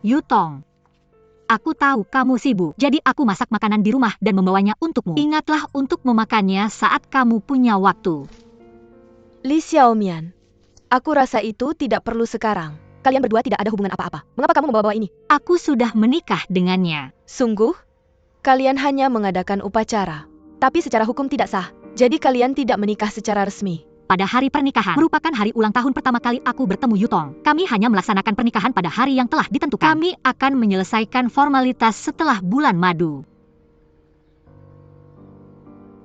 Yutong, aku tahu kamu sibuk, jadi aku masak makanan di rumah dan membawanya untukmu. Ingatlah untuk memakannya saat kamu punya waktu. Li Xiaomian, aku rasa itu tidak perlu sekarang. Kalian berdua tidak ada hubungan apa-apa. Mengapa kamu membawa ini? Aku sudah menikah dengannya. Sungguh? Kalian hanya mengadakan upacara. Tapi secara hukum tidak sah. Jadi kalian tidak menikah secara resmi. Pada hari pernikahan, merupakan hari ulang tahun pertama kali aku bertemu Yutong. Kami hanya melaksanakan pernikahan pada hari yang telah ditentukan. Kami akan menyelesaikan formalitas setelah bulan madu.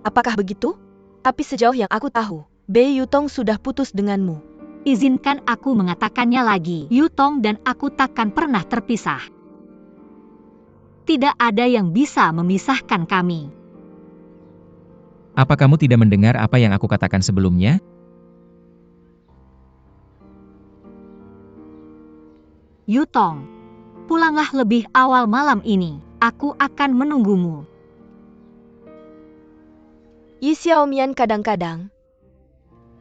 Apakah begitu? Tapi sejauh yang aku tahu, Bei Yutong sudah putus denganmu. Izinkan aku mengatakannya lagi. Yutong dan aku takkan pernah terpisah. Tidak ada yang bisa memisahkan kami. Apa kamu tidak mendengar apa yang aku katakan sebelumnya? Yutong, pulanglah lebih awal malam ini. Aku akan menunggumu. Yi Xiaomian kadang-kadang,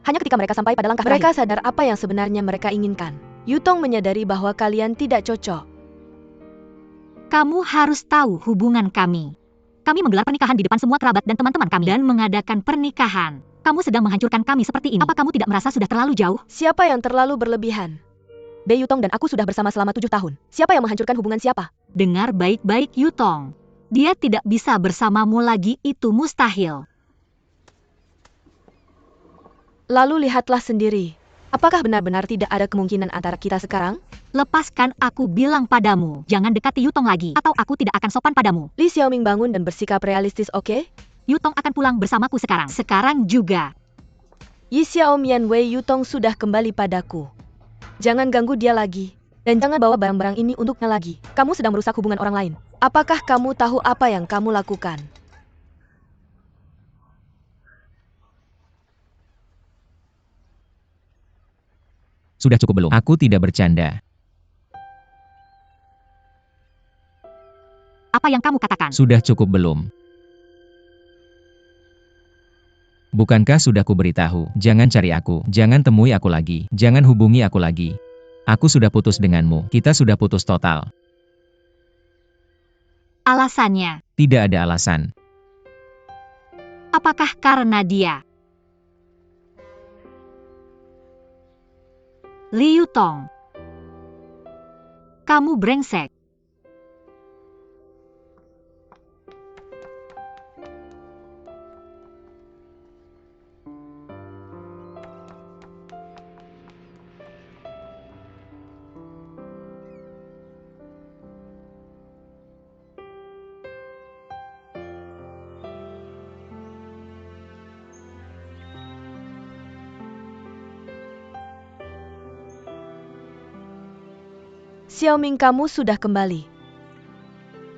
hanya ketika mereka sampai pada langkah mereka sadar apa yang sebenarnya mereka inginkan. Yutong menyadari bahwa kalian tidak cocok. Kamu harus tahu hubungan kami. Kami menggelar pernikahan di depan semua kerabat dan teman-teman kami dan mengadakan pernikahan. Kamu sedang menghancurkan kami seperti ini. Apa kamu tidak merasa sudah terlalu jauh? Siapa yang terlalu berlebihan? Bei Yutong dan aku sudah bersama selama 7 tahun. Siapa yang menghancurkan hubungan siapa? Dengar baik-baik Yutong. Dia tidak bisa bersamamu lagi, itu mustahil. Lalu lihatlah sendiri. Apakah benar-benar tidak ada kemungkinan antara kita sekarang? Lepaskan, aku bilang padamu. Jangan dekati Yutong lagi, atau aku tidak akan sopan padamu. Li Xiaoming bangun dan bersikap realistis, oke? Yutong akan pulang bersamaku sekarang. Sekarang juga. Yi Xiaomian Wei Yutong sudah kembali padaku. Jangan ganggu dia lagi. Dan jangan bawa barang-barang ini untuknya lagi. Kamu sedang merusak hubungan orang lain. Apakah kamu tahu apa yang kamu lakukan? Sudah cukup belum? Aku tidak bercanda. Apa yang kamu katakan? Sudah cukup belum? Bukankah sudah kuberitahu, jangan cari aku, jangan temui aku lagi, jangan hubungi aku lagi. Aku sudah putus denganmu, kita sudah putus total. Alasannya? Tidak ada alasan. Apakah karena dia? Li Yutong, kamu brengsek. Xiaoming, kamu sudah kembali.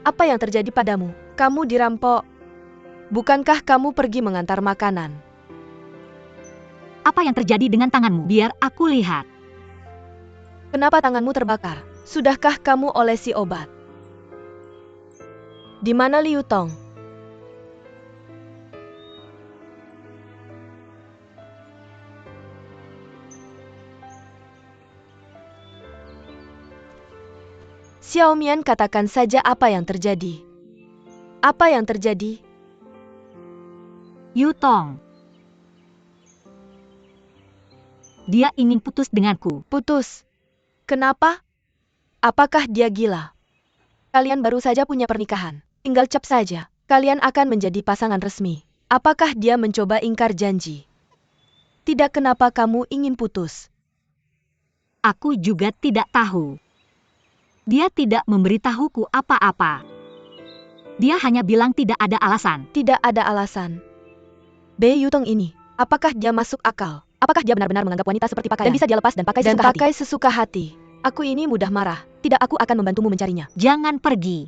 Apa yang terjadi padamu? Kamu dirampok. Bukankah kamu pergi mengantar makanan? Apa yang terjadi dengan tanganmu? Biar aku lihat. Kenapa tanganmu terbakar? Sudahkah kamu olesi obat? Di mana Li Yutong? Xiaomian, katakan saja apa yang terjadi. Apa yang terjadi? Yutong, dia ingin putus denganku. Putus. Kenapa? Apakah dia gila? Kalian baru saja punya pernikahan. Tinggal cap saja. Kalian akan menjadi pasangan resmi. Apakah dia mencoba ingkar janji? Tidak, kenapa kamu ingin putus? Aku juga tidak tahu. Dia tidak memberitahuku apa-apa. Dia hanya bilang tidak ada alasan. Tidak ada alasan. Bei Yutong ini, apakah dia masuk akal? Apakah dia benar-benar menganggap wanita seperti pakaian? Dan bisa dia lepas dan pakai sesuka hati. Aku ini mudah marah. Tidak, aku akan membantumu mencarinya. Jangan pergi.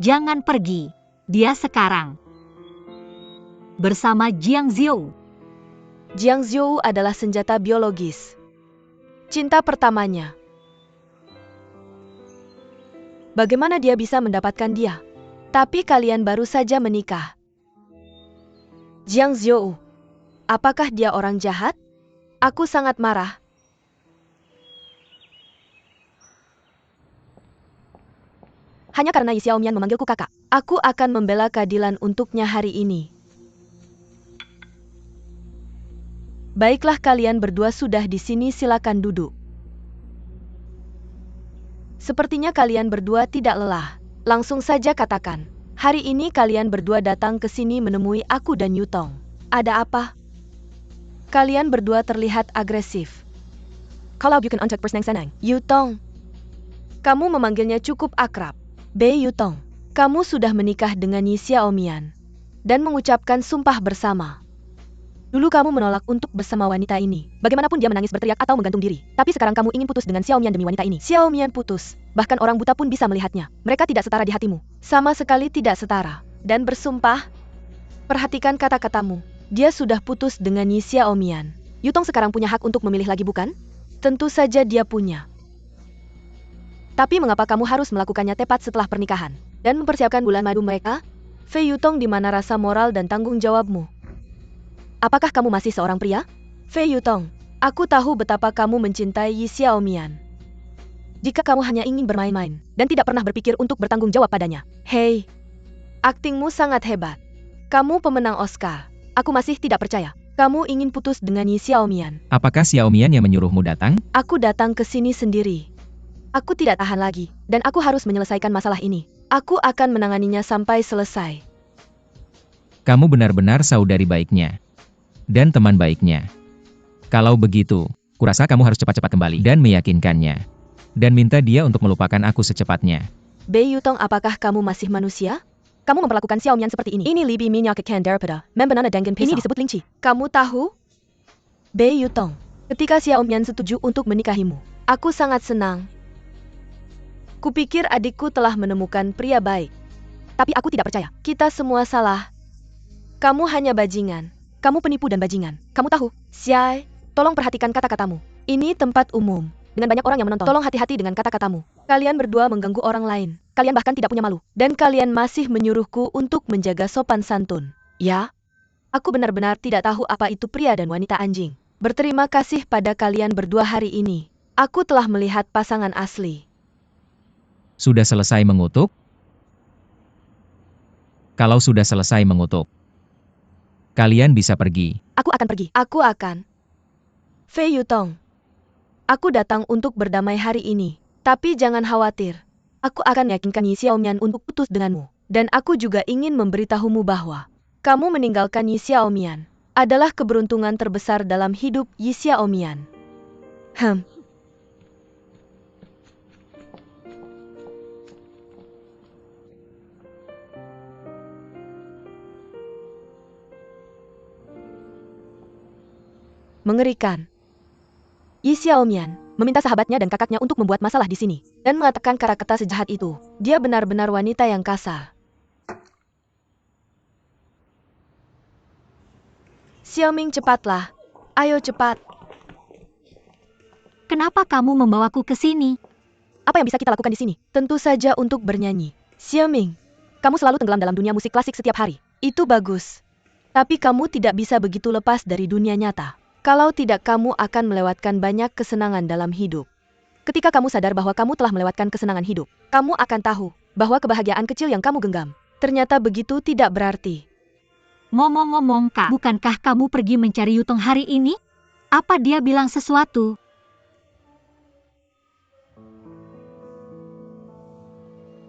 Jangan pergi. Dia sekarang bersama Jiang Zhou. Jiang Zhou adalah senjata biologis. Cinta pertamanya. Bagaimana dia bisa mendapatkan dia? Tapi kalian baru saja menikah. Jiang Zhou, apakah dia orang jahat? Aku sangat marah. hanya karena Yi Xiaomian memanggilku kakak. Aku akan membela keadilan untuknya hari ini. Baiklah, kalian berdua sudah di sini, silakan duduk. Sepertinya kalian berdua tidak lelah. Langsung saja katakan. Hari ini kalian berdua datang ke sini menemui aku dan Yutong. Ada apa? Kalian berdua terlihat agresif. Kalau bukan untuk bersenang-senang, Yutong. Kamu memanggilnya cukup akrab. Bei Yutong, kamu sudah menikah dengan Yi Xiaomian dan mengucapkan sumpah bersama. Dulu kamu menolak untuk bersama wanita ini. Bagaimanapun dia menangis, berteriak, atau menggantung diri. Tapi sekarang kamu ingin putus dengan Xiaomian demi wanita ini. Xiaomian putus. Bahkan orang buta pun bisa melihatnya. Mereka tidak setara di hatimu. Sama sekali tidak setara. Dan bersumpah. Perhatikan kata-katamu. Dia sudah putus dengan Yi Xiaomian. Yutong sekarang punya hak untuk memilih lagi, bukan? Tentu saja dia punya. Tapi mengapa kamu harus melakukannya tepat setelah pernikahan? Dan mempersiapkan bulan madu mereka? Fei Yutong, di mana rasa moral dan tanggung jawabmu? Apakah kamu masih seorang pria? Fei Yutong, aku tahu betapa kamu mencintai Yi Xiaomian. Jika kamu hanya ingin bermain-main, dan tidak pernah berpikir untuk bertanggung jawab padanya. Hei, aktingmu sangat hebat. Kamu pemenang Oscar. Aku masih tidak percaya. Kamu ingin putus dengan Yi Xiaomian. Apakah Xiaomian yang menyuruhmu datang? Aku datang ke sini sendiri. Aku tidak tahan lagi, dan aku harus menyelesaikan masalah ini. Aku akan menanganinya sampai selesai. Kamu benar-benar saudari baiknya. Dan teman baiknya. Kalau begitu, kurasa kamu harus cepat-cepat kembali dan meyakinkannya. Dan minta dia untuk melupakan aku secepatnya. Bei Yutong, apakah kamu masih manusia? Kamu memperlakukan Xiaomian seperti ini. Ini lebih menyakitkan daripada membanana dengan pisau. Ini disebut linci. Kamu tahu? Bei Yutong, ketika Xiaomian setuju untuk menikahimu, aku sangat senang. Kupikir adikku telah menemukan pria baik. Tapi aku tidak percaya. Kita semua salah. Kamu hanya bajingan. Kamu penipu dan bajingan. Kamu tahu? Xiai, tolong perhatikan kata-katamu. Ini tempat umum. Dengan banyak orang yang menonton. Tolong hati-hati dengan kata-katamu. Kalian berdua mengganggu orang lain. Kalian bahkan tidak punya malu. Dan kalian masih menyuruhku untuk menjaga sopan santun. Ya? Aku benar-benar tidak tahu apa itu pria dan wanita anjing. Berterima kasih pada kalian berdua hari ini. Aku telah melihat pasangan asli. Sudah selesai mengutuk? Kalau sudah selesai mengutuk, kalian bisa pergi. Aku akan pergi. Aku akan. Fei Yutong. Aku datang untuk berdamai hari ini. Tapi jangan khawatir. Aku akan yakinkan Yi Xiaomian untuk putus denganmu. Dan aku juga ingin memberitahumu bahwa kamu meninggalkan Yi Xiaomian adalah keberuntungan terbesar dalam hidup Yi Xiaomian. Mengerikan. Yi Xiaomian meminta sahabatnya dan kakaknya untuk membuat masalah di sini dan mengatakan kata-kata sejahat itu. Dia benar-benar wanita yang kasar. Xiaoming, cepatlah. Ayo cepat. Kenapa kamu membawaku ke sini? Apa yang bisa kita lakukan di sini? Tentu saja untuk bernyanyi. Xiaoming, kamu selalu tenggelam dalam dunia musik klasik setiap hari. Itu bagus. Tapi kamu tidak bisa begitu lepas dari dunia nyata. Kalau tidak, kamu akan melewatkan banyak kesenangan dalam hidup. Ketika kamu sadar bahwa kamu telah melewatkan kesenangan hidup, kamu akan tahu bahwa kebahagiaan kecil yang kamu genggam ternyata begitu tidak berarti. Ngomong-ngomong, Kak, bukankah kamu pergi mencari Yutong hari ini? Apa dia bilang sesuatu?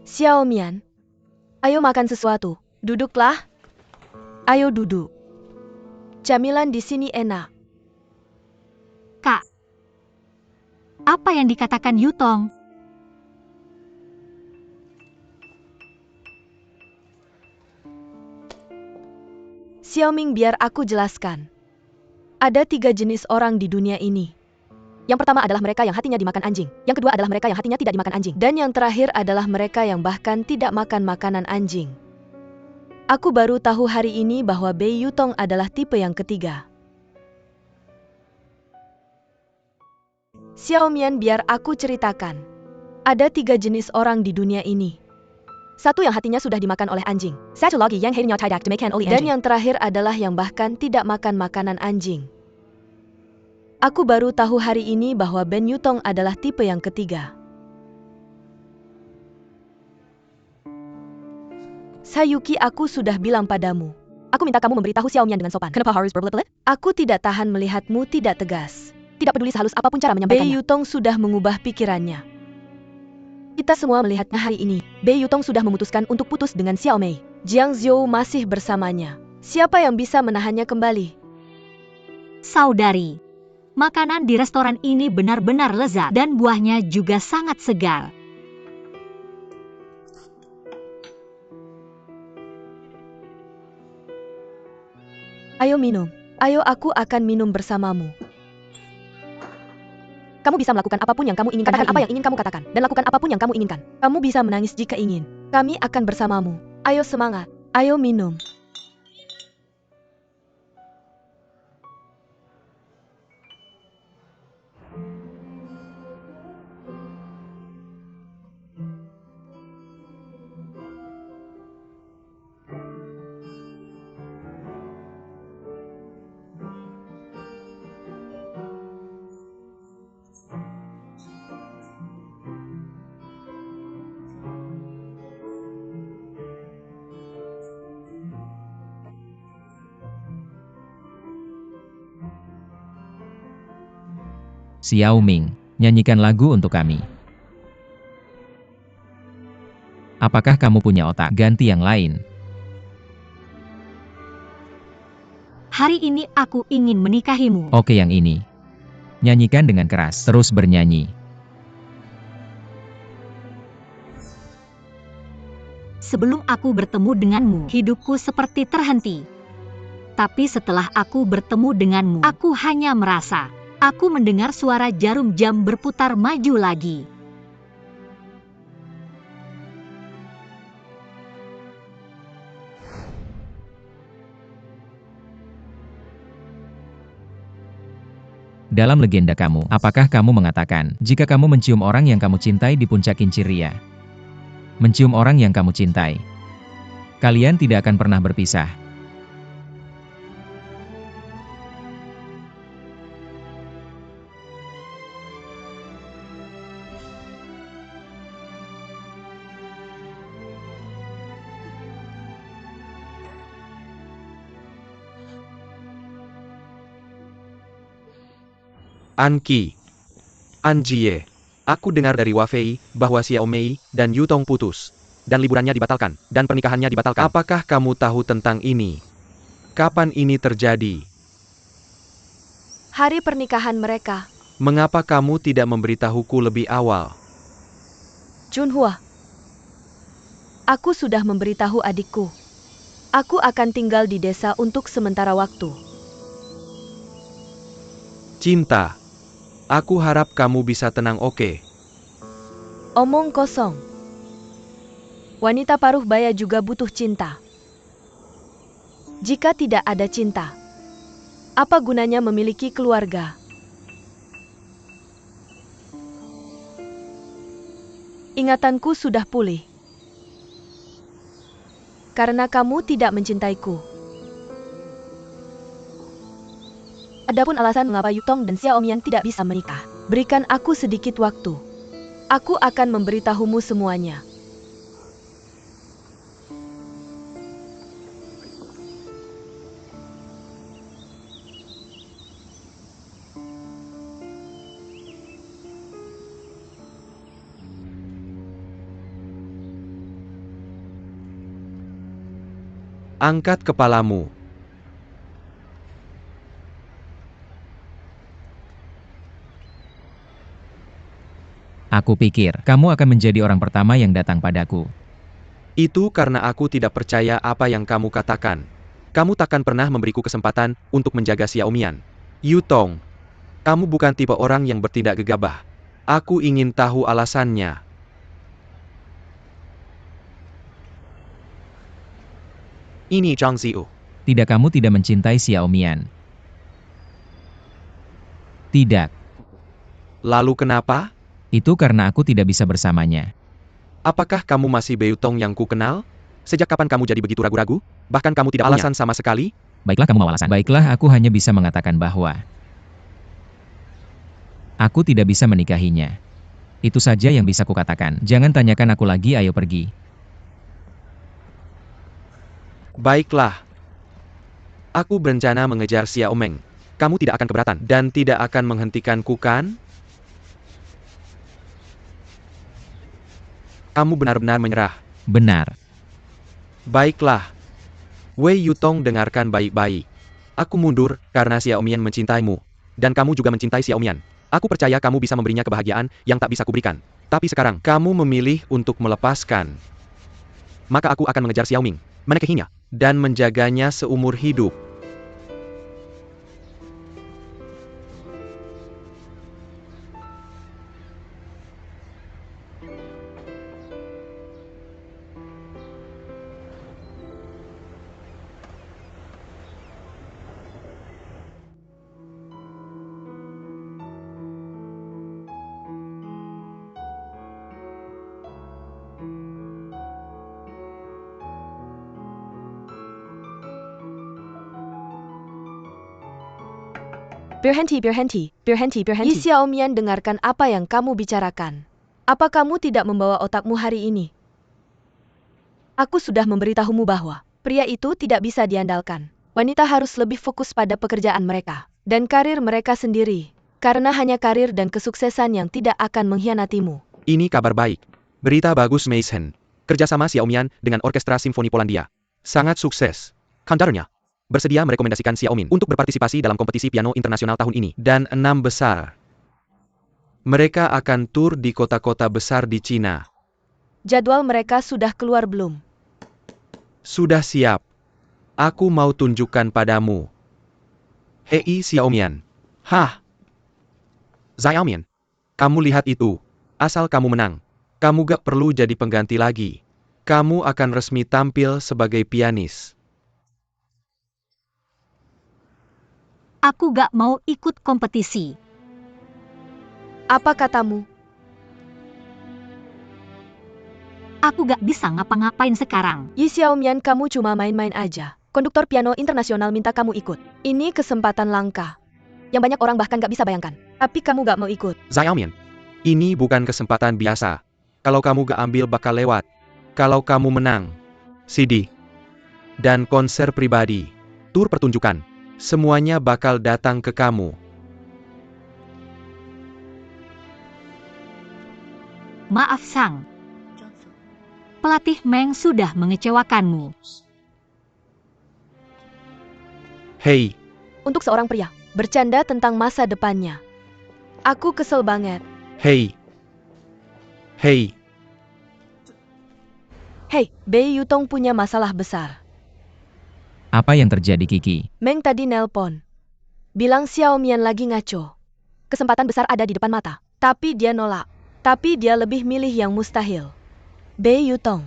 Xiaomian, ayo makan sesuatu. Duduklah. Ayo duduk. Camilan di sini enak. Kak, apa yang dikatakan Yutong? Xiaoming, biar aku jelaskan. Ada 3 jenis orang di dunia ini. Yang pertama adalah mereka yang hatinya dimakan anjing. Yang kedua adalah mereka yang hatinya tidak dimakan anjing. Dan yang terakhir adalah mereka yang bahkan tidak makan makanan anjing. Aku baru tahu hari ini bahwa Bei Yutong adalah tipe yang ketiga. Xiaomian, biar aku ceritakan. Ada 3 jenis orang di dunia ini. Satu yang hatinya sudah dimakan oleh anjing. Satu lagi yang hatinya tidak dimakan oleh anjing. Dan yang terakhir adalah yang bahkan tidak makan makanan anjing. Aku baru tahu hari ini bahwa Ben Yutong adalah tipe yang ketiga. Sayuki, aku sudah bilang padamu. Aku minta kamu memberitahu Xiaomian dengan sopan. Kenapa harus berbelit-belit? Aku tidak tahan melihatmu tidak tegas. Tidak peduli sehalus apapun cara menyampaikannya. Bei Yutong sudah mengubah pikirannya. Kita semua melihatnya hari ini. Bei Yutong sudah memutuskan untuk putus dengan Xiao Mei. Jiang Zhou masih bersamanya. Siapa yang bisa menahannya kembali? Saudari, makanan di restoran ini benar-benar lezat dan buahnya juga sangat segar. Ayo minum. Ayo, aku akan minum bersamamu. Kamu bisa melakukan apapun yang kamu inginkan. Katakan apa yang ingin kamu katakan. Dan lakukan apapun yang kamu inginkan. Kamu bisa menangis jika ingin. Kami akan bersamamu. Ayo semangat. Ayo minum. Xiao Ming, nyanyikan lagu untuk kami. Apakah kamu punya otak ganti yang lain? Hari ini aku ingin menikahimu. Oke, yang ini. Nyanyikan dengan keras, terus bernyanyi. Sebelum aku bertemu denganmu, hidupku seperti terhenti. Tapi setelah aku bertemu denganmu, aku hanya merasa, aku mendengar suara jarum jam berputar maju lagi. Dalam legenda kamu, apakah kamu mengatakan, jika kamu mencium orang yang kamu cintai di puncak kincir ria? Mencium orang yang kamu cintai. Kalian tidak akan pernah berpisah. Anki, Anjie, aku dengar dari Wafei bahwa Xiao Mei dan Yutong putus, dan liburannya dibatalkan, dan pernikahannya dibatalkan. Apakah kamu tahu tentang ini? Kapan ini terjadi? Hari pernikahan mereka. Mengapa kamu tidak memberitahuku lebih awal? Junhua, aku sudah memberitahu adikku. Aku akan tinggal di desa untuk sementara waktu. Cinta, aku harap kamu bisa tenang, oke? Omong kosong. Wanita paruh baya juga butuh cinta. Jika tidak ada cinta, apa gunanya memiliki keluarga? Ingatanku sudah pulih. Karena kamu tidak mencintaiku. Adapun alasan mengapa Yutong dan Xiaomian tidak bisa menikah, berikan aku sedikit waktu. Aku akan memberitahumu semuanya. Angkat kepalamu. Aku pikir, kamu akan menjadi orang pertama yang datang padaku. Itu karena aku tidak percaya apa yang kamu katakan. Kamu takkan pernah memberiku kesempatan untuk menjaga Xiaomian. Yutong, kamu bukan tipe orang yang bertindak gegabah. Aku ingin tahu alasannya. Ini Zhang Ziyu. Tidak, kamu tidak mencintai Xiaomian. Tidak. Lalu kenapa? Itu karena aku tidak bisa bersamanya. Apakah kamu masih Beutong yang ku kenal? Sejak kapan kamu jadi begitu ragu-ragu? Bahkan kamu tidak punya alasan sama sekali? Baiklah, kamu mau alasan. Baiklah, aku hanya bisa mengatakan bahwa aku tidak bisa menikahinya. Itu saja yang bisa kukatakan. Jangan tanyakan aku lagi, ayo pergi. Baiklah. Aku berencana mengejar Xiao Meng. Kamu tidak akan keberatan dan tidak akan menghentikanku, kan? Kamu benar-benar menyerah. Benar. Baiklah. Wei Yutong, dengarkan baik-baik. Aku mundur karena Xiao Mian mencintaimu. Dan kamu juga mencintai Xiao Mian. Aku percaya kamu bisa memberinya kebahagiaan yang tak bisa kuberikan. Tapi sekarang, kamu memilih untuk melepaskan. Maka aku akan mengejar Xiao Ming, menikahinya, dan menjaganya seumur hidup. Berhenti. Yi Xiaomian, dengarkan apa yang kamu bicarakan. Apa kamu tidak membawa otakmu hari ini? Aku sudah memberitahumu bahwa pria itu tidak bisa diandalkan. Wanita harus lebih fokus pada pekerjaan mereka dan karir mereka sendiri. Karena hanya karir dan kesuksesan yang tidak akan mengkhianatimu. Ini kabar baik. Berita bagus, Meishen. Kerjasama Xiao Mian dengan Orkestra Simfoni Polandia sangat sukses. Kantornya bersedia merekomendasikan Xiao Min untuk berpartisipasi dalam kompetisi piano internasional tahun ini. Dan 6 besar. Mereka akan tur di kota-kota besar di Cina. Jadwal mereka sudah keluar belum? Sudah siap. Aku mau tunjukkan padamu. Hei Xiao Mian. Hah? Xiao Mian. Kamu lihat itu. Asal kamu menang, kamu gak perlu jadi pengganti lagi. Kamu akan resmi tampil sebagai pianis. Aku gak mau ikut kompetisi. Apa katamu? Aku gak bisa ngapa-ngapain sekarang. Yi Xiaomian, kamu cuma main-main aja. Konduktor piano internasional minta kamu ikut. Ini kesempatan langka yang banyak orang bahkan gak bisa bayangkan. Tapi kamu gak mau ikut. Xiao Mian. Ini bukan kesempatan biasa. Kalau kamu gak ambil bakal lewat. Kalau kamu menang, CD dan konser pribadi, tur pertunjukan, semuanya bakal datang ke kamu. Maaf Sang. Pelatih Meng sudah mengecewakanmu. Hei, Untuk seorang pria, bercanda tentang masa depannya. Aku kesel banget. hei. Hei, Hei, Bei Yutong punya masalah besar. Apa yang terjadi, Kiki? Meng tadi nelpon. Bilang Xiaomian lagi ngaco. Kesempatan besar ada di depan mata. Tapi dia nolak. Tapi dia lebih milih yang mustahil. Bei Yutong,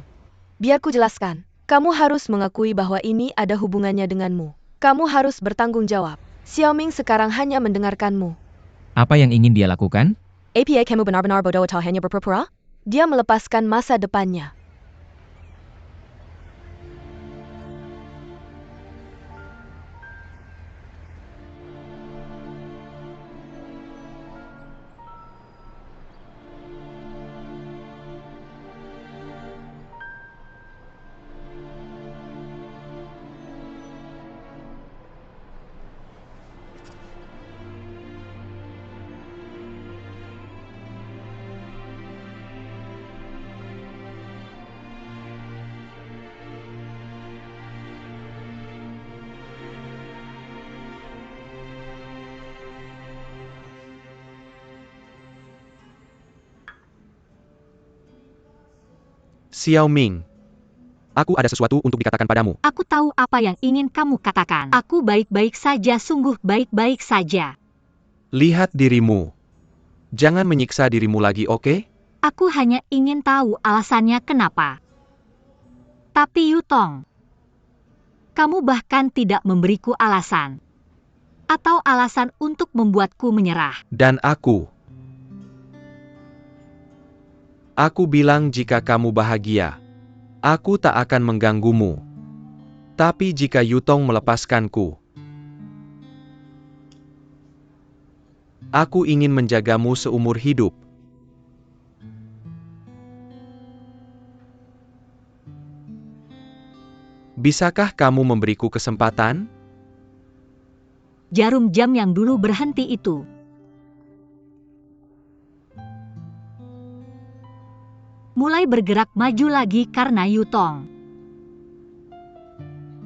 biar ku jelaskan. Kamu harus mengakui bahwa ini ada hubungannya denganmu. Kamu harus bertanggung jawab. Xiaoming sekarang hanya mendengarkanmu. Apa yang ingin dia lakukan? APA, kamu benar-benar bodoh atau hanya berpura-pura? Dia melepaskan masa depannya. Xiao Ming. Aku ada sesuatu untuk dikatakan padamu. Aku tahu apa yang ingin kamu katakan. Aku baik-baik saja, sungguh baik-baik saja. Lihat dirimu. Jangan menyiksa dirimu lagi, oke? Aku hanya ingin tahu alasannya kenapa. Tapi Yutong, kamu bahkan tidak memberiku alasan. Atau alasan untuk membuatku menyerah. Dan aku bilang jika kamu bahagia, aku tak akan mengganggumu. Tapi jika Yutong melepaskanku, aku ingin menjagamu seumur hidup. Bisakah kamu memberiku kesempatan? Jarum jam yang dulu berhenti itu mulai bergerak maju lagi karena Yutong.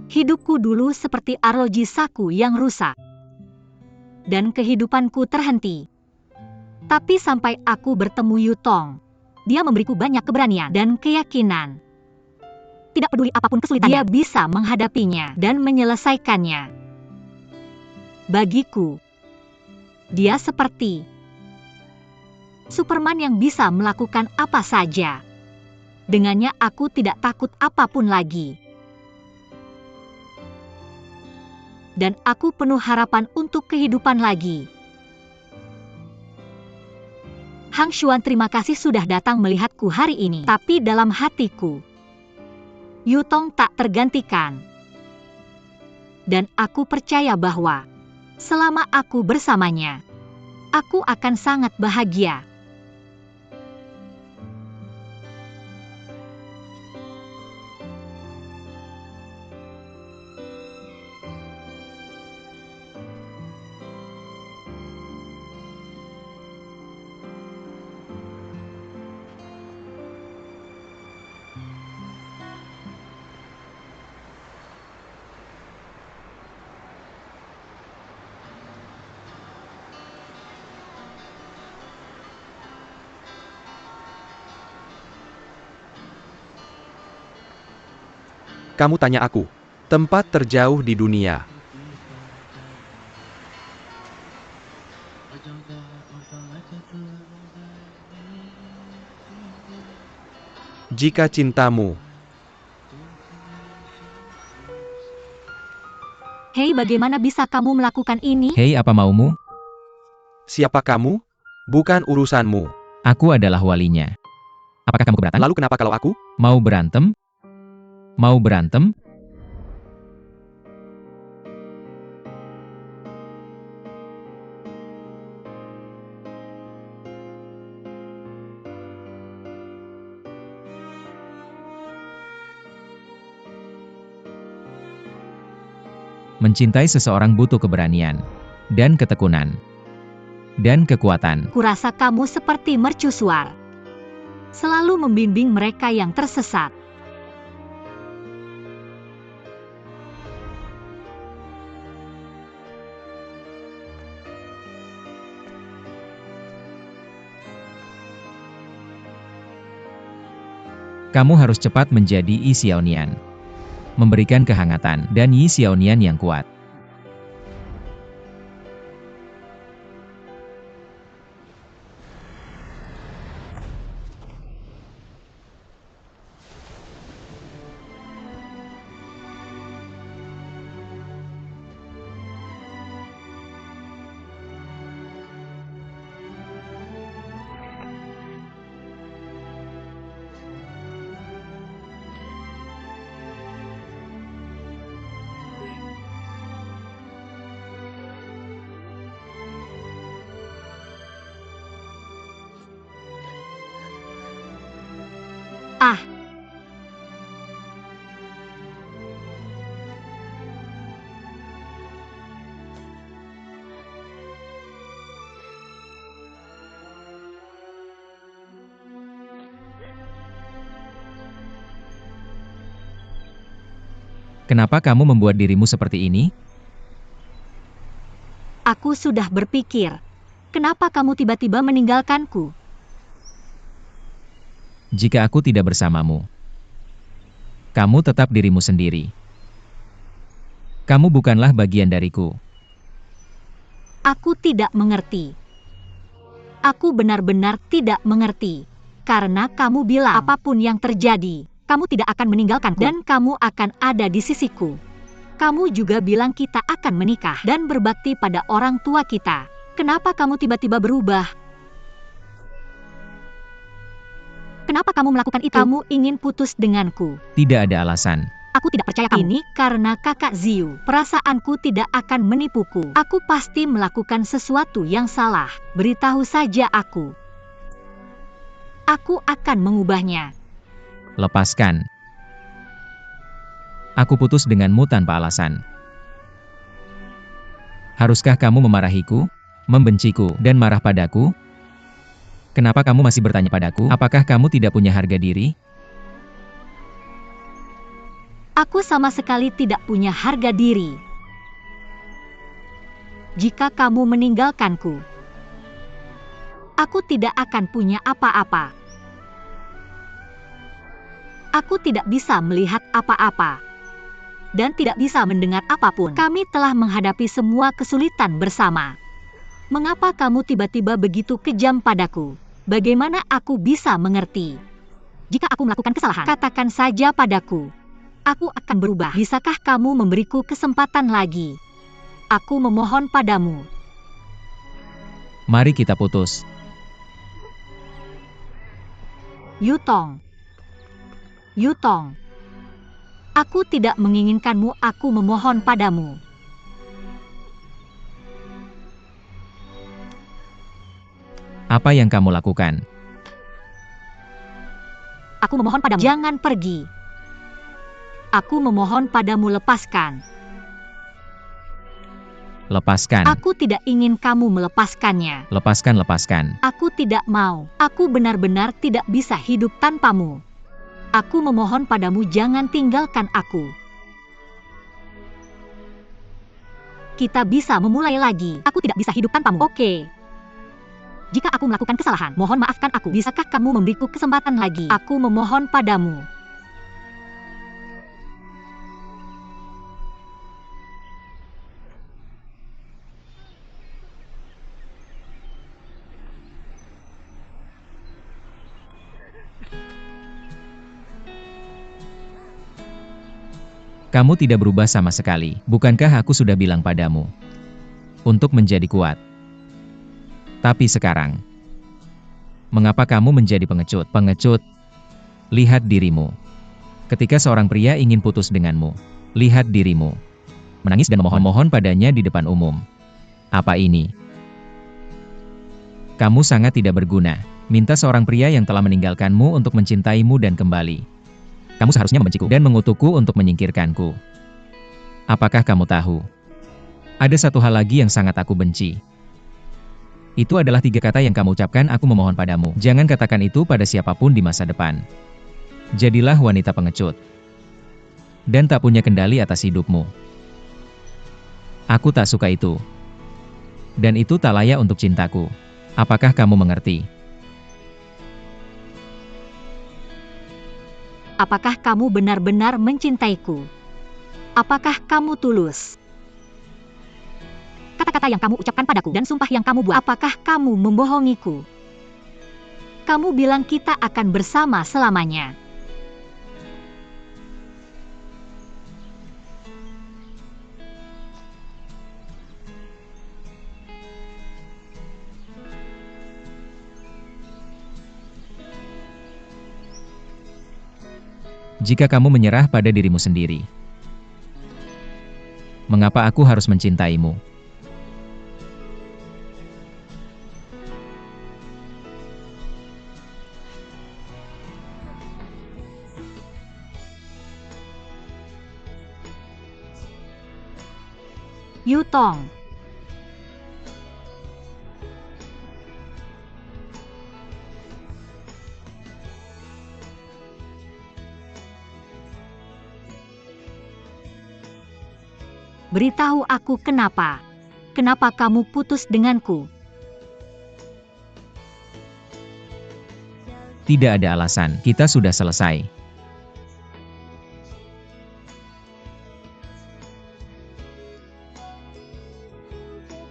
Hidupku dulu seperti arloji saku yang rusak. Dan kehidupanku terhenti. Tapi sampai aku bertemu Yutong, dia memberiku banyak keberanian dan keyakinan. Tidak peduli apapun kesulitannya, dia bisa menghadapinya dan menyelesaikannya. Bagiku, dia seperti Superman yang bisa melakukan apa saja. Dengannya aku tidak takut apapun lagi. Dan aku penuh harapan untuk kehidupan lagi. Hang Xuan, terima kasih sudah datang melihatku hari ini. Tapi dalam hatiku, Yutong tak tergantikan. Dan aku percaya bahwa selama aku bersamanya, aku akan sangat bahagia. Kamu tanya aku, tempat terjauh di dunia. Jika cintamu. Hei, bagaimana bisa kamu melakukan ini? Hei, apa maumu? Siapa kamu? Bukan urusanmu. Aku adalah walinya. Apakah kamu keberatan? Lalu kenapa kalau aku? Mau berantem? Mau berantem? Mencintai seseorang butuh keberanian, dan ketekunan, dan kekuatan. Kurasa kamu seperti mercusuar, selalu membimbing mereka yang tersesat. Kamu harus cepat menjadi Yi Xiaonian, memberikan kehangatan dan Yi Xiaonian yang kuat. Ah, Kenapa kamu membuat dirimu seperti ini? aku sudah berpikir. Kenapa kamu tiba-tiba meninggalkanku? Jika aku tidak bersamamu, kamu tetap dirimu sendiri. Kamu bukanlah bagian dariku. Aku tidak mengerti. Aku benar-benar tidak mengerti. Karena kamu bilang apapun yang terjadi, kamu tidak akan meninggalkanku dan kamu akan ada di sisiku. Kamu juga bilang kita akan menikah dan berbakti pada orang tua kita. Kenapa kamu tiba-tiba berubah? Kenapa kamu melakukan itu? Kamu ingin putus denganku. Tidak ada alasan. Aku tidak percaya kamu. Ini karena kakak Ziu. Perasaanku tidak akan menipuku. Aku pasti melakukan sesuatu yang salah. Beritahu saja aku. Aku akan mengubahnya. Lepaskan. Aku putus denganmu tanpa alasan. Haruskah kamu memarahiku, membenciku, dan marah padaku? Kenapa kamu masih bertanya padaku? Apakah kamu tidak punya harga diri? Aku sama sekali tidak punya harga diri. Jika kamu meninggalkanku, aku tidak akan punya apa-apa. Aku tidak bisa melihat apa-apa dan tidak bisa mendengar apapun. Kami telah menghadapi semua kesulitan bersama. Mengapa kamu tiba-tiba begitu kejam padaku? Bagaimana aku bisa mengerti? Jika aku melakukan kesalahan, katakan saja padaku. Aku akan berubah. Bisakah kamu memberiku kesempatan lagi? Aku memohon padamu. Mari kita putus. Yutong. Yutong. Aku tidak menginginkanmu, aku memohon padamu. Apa yang kamu lakukan? Aku memohon padamu, jangan pergi. Aku memohon padamu, lepaskan. Lepaskan. Aku tidak ingin kamu melepaskannya. Lepaskan, lepaskan. Aku tidak mau. Aku benar-benar tidak bisa hidup tanpamu. Aku memohon padamu, jangan tinggalkan aku. Kita bisa memulai lagi. Aku tidak bisa hidup tanpamu. Oke. Jika aku melakukan kesalahan, mohon maafkan aku. Bisakah kamu memberiku kesempatan lagi? Aku memohon padamu. Kamu tidak berubah sama sekali. Bukankah aku sudah bilang padamu untuk menjadi kuat? Tapi sekarang, mengapa kamu menjadi pengecut? Pengecut, lihat dirimu. Ketika seorang pria ingin putus denganmu, lihat dirimu. Menangis dan memohon-mohon padanya di depan umum. Apa ini? Kamu sangat tidak berguna. Minta seorang pria yang telah meninggalkanmu untuk mencintaimu dan kembali. Kamu seharusnya membenciku dan mengutukku untuk menyingkirkanku. Apakah kamu tahu? Ada satu hal lagi yang sangat aku benci. Itu adalah 3 kata yang kamu ucapkan, aku memohon padamu. Jangan katakan itu pada siapapun di masa depan. Jadilah wanita pengecut. Dan tak punya kendali atas hidupmu. Aku tak suka itu. Dan itu tak layak untuk cintaku. Apakah kamu mengerti? Apakah kamu benar-benar mencintaiku? Apakah kamu tulus? Kata-kata yang kamu ucapkan padaku dan sumpah yang kamu buat, apakah kamu membohongiku? Kamu bilang kita akan bersama selamanya. Jika kamu menyerah pada dirimu sendiri, mengapa aku harus mencintaimu? Yutong. Beritahu aku kenapa. Kenapa kamu putus denganku? Tidak ada alasan, kita sudah selesai.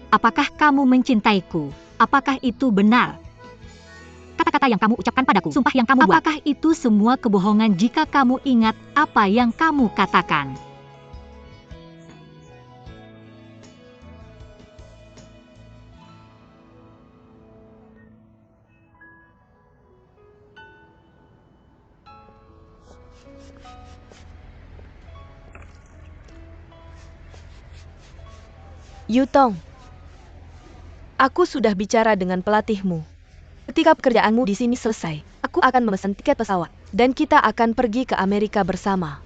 Apakah kamu mencintaiku? Apakah itu benar? Kata-kata yang kamu ucapkan padaku, sumpah yang kamu buat, apakah itu semua kebohongan jika kamu ingat apa yang kamu katakan? Yutong, aku sudah bicara dengan pelatihmu. Ketika pekerjaanmu di sini selesai, aku akan memesan tiket pesawat, dan kita akan pergi ke Amerika bersama.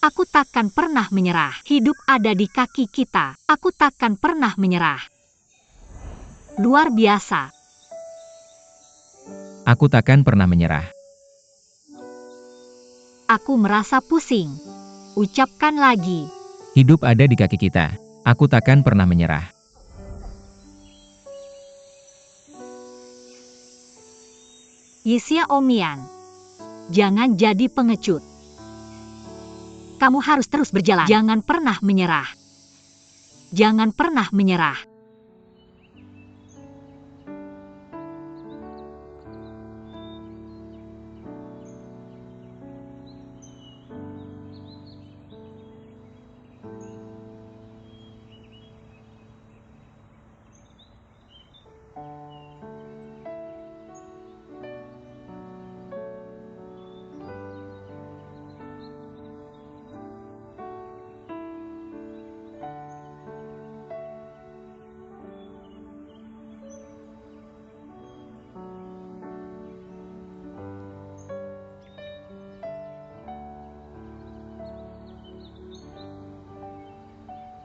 Aku takkan pernah menyerah. Hidup ada di kaki kita. Aku takkan pernah menyerah. Luar biasa. Aku takkan pernah menyerah. Aku merasa pusing. Ucapkan lagi. Hidup ada di kaki kita. Aku takkan pernah menyerah. Yixia Omian, jangan jadi pengecut. Kamu harus terus berjalan. Jangan pernah menyerah. Jangan pernah menyerah.